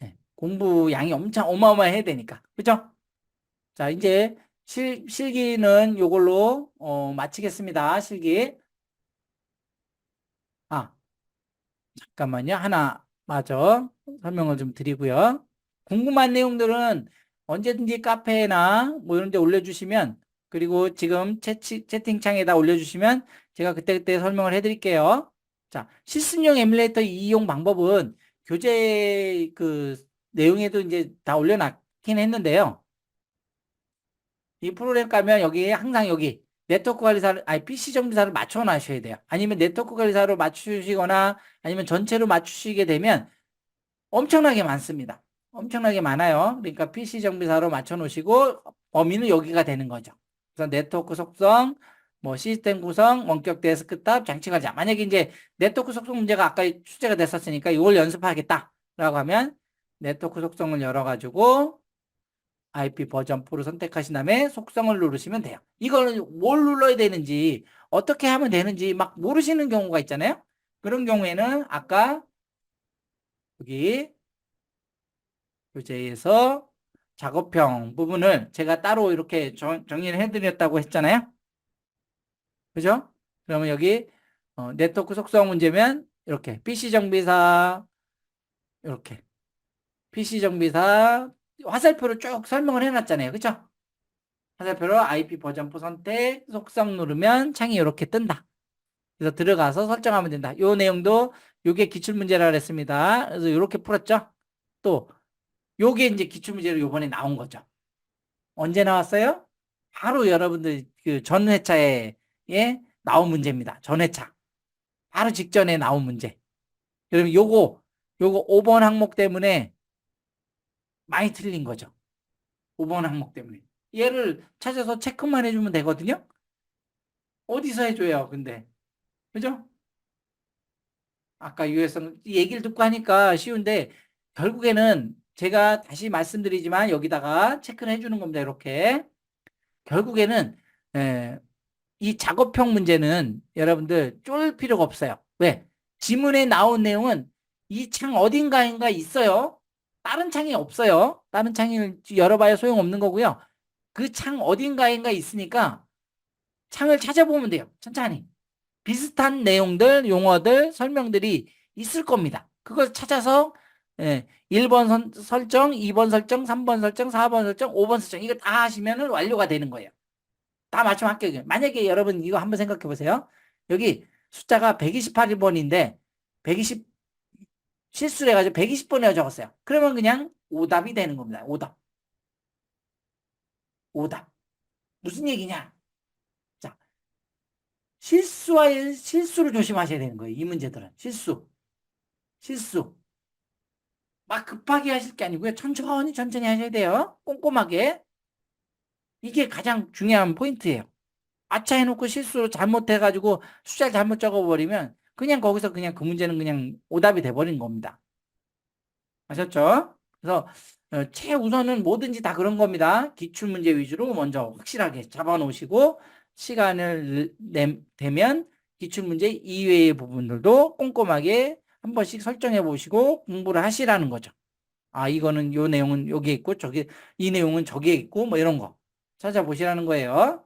예. 공부 양이 엄청 어마어마해야 되니까. 그죠? 자, 이제 실기는 요걸로, 마치겠습니다. 실기. 아, 잠깐만요. 하나, 맞아. 설명을 좀 드리고요. 궁금한 내용들은 언제든지 카페나 뭐 이런 데 올려주시면, 그리고 지금 채팅창에다 올려주시면 제가 그때그때 설명을 해드릴게요. 자, 실습용 에뮬레이터 이용 방법은 교재 그 내용에도 이제 다 올려놨긴 했는데요. 이 프로그램 가면 여기 항상 여기 네트워크 관리사를, 아니 PC 정비사를 맞춰 놔셔야 돼요. 아니면 네트워크 관리사로 맞추시거나 아니면 전체로 맞추시게 되면 엄청나게 많습니다. 엄청나게 많아요. 그러니까 PC 정비사로 맞춰 놓으시고 범위는 여기가 되는 거죠. 그래서 네트워크 속성, 뭐 시스템 구성, 원격 데스크탑, 장치 관리자. 만약에 이제 네트워크 속성 문제가 아까 출제가 됐었으니까 이걸 연습하겠다라고 하면 네트워크 속성을 열어가지고 IP 버전 프로 선택하신 다음에 속성을 누르시면 돼요. 이걸 뭘 눌러야 되는지, 어떻게 하면 되는지 막 모르시는 경우가 있잖아요. 그런 경우에는 아까 여기 교재에서 작업형 부분을 제가 따로 이렇게 정리를 해드렸다고 했잖아요. 그죠? 그러면 여기 네트워크 속성 문제면 이렇게 PC 정비사, 이렇게 PC 정비사 화살표로 쭉 설명을 해놨잖아요. 그죠? 화살표로 IP 버전프 선택, 속성 누르면 창이 이렇게 뜬다. 그래서 들어가서 설정하면 된다. 요 내용도 요게 기출문제라 그랬습니다. 그래서 이렇게 풀었죠. 또 요게 이제 기출문제로 요번에 나온 거죠. 언제 나왔어요? 바로 여러분들 그 전 회차에 나온 문제입니다. 전 회차. 바로 직전에 나온 문제. 그러면 요거 5번 항목 때문에 많이 틀린 거죠. 5번 항목 때문에. 얘를 찾아서 체크만 해주면 되거든요. 어디서 해줘요, 근데. 그죠? 아까 유해성 얘기를 듣고 하니까 쉬운데 결국에는 제가 다시 말씀드리지만 여기다가 체크를 해주는 겁니다. 이렇게. 결국에는 이 작업형 문제는 여러분들 쫄 필요가 없어요. 왜? 지문에 나온 내용은 이 창 어딘가인가 있어요. 다른 창이 없어요. 다른 창을 열어봐야 소용없는 거고요. 그 창 어딘가인가 있으니까 창을 찾아보면 돼요. 천천히. 비슷한 내용들, 용어들, 설명들이 있을 겁니다. 그걸 찾아서 1번 설정, 2번 설정, 3번 설정, 4번 설정, 5번 설정 이거 다 하시면 완료가 되는 거예요. 다 맞추면 합격이에요. 만약에 여러분 이거 한번 생각해 보세요. 여기 숫자가 128번인데 120 실수를 해가지고 120번이라고 적었어요. 그러면 그냥 오답이 되는 겁니다. 오답. 오답. 무슨 얘기냐? 자, 실수를 조심하셔야 되는 거예요. 이 문제들은. 실수. 막 급하게 하실 게 아니고요. 천천히 하셔야 돼요. 꼼꼼하게. 이게 가장 중요한 포인트예요. 아차 해놓고 실수 잘못해가지고 숫자를 잘못 적어버리면 그냥 거기서 그냥 그 문제는 그냥 오답이 돼버린 겁니다. 아셨죠? 그래서 최우선은 뭐든지 다 그런 겁니다. 기출문제 위주로 먼저 확실하게 잡아놓으시고 시간을 되면 기출문제 이외의 부분들도 꼼꼼하게 한 번씩 설정해 보시고 공부를 하시라는 거죠. 아, 이거는 요 내용은 여기에 있고 이 내용은 저기에 있고 뭐 이런 거 찾아보시라는 거예요.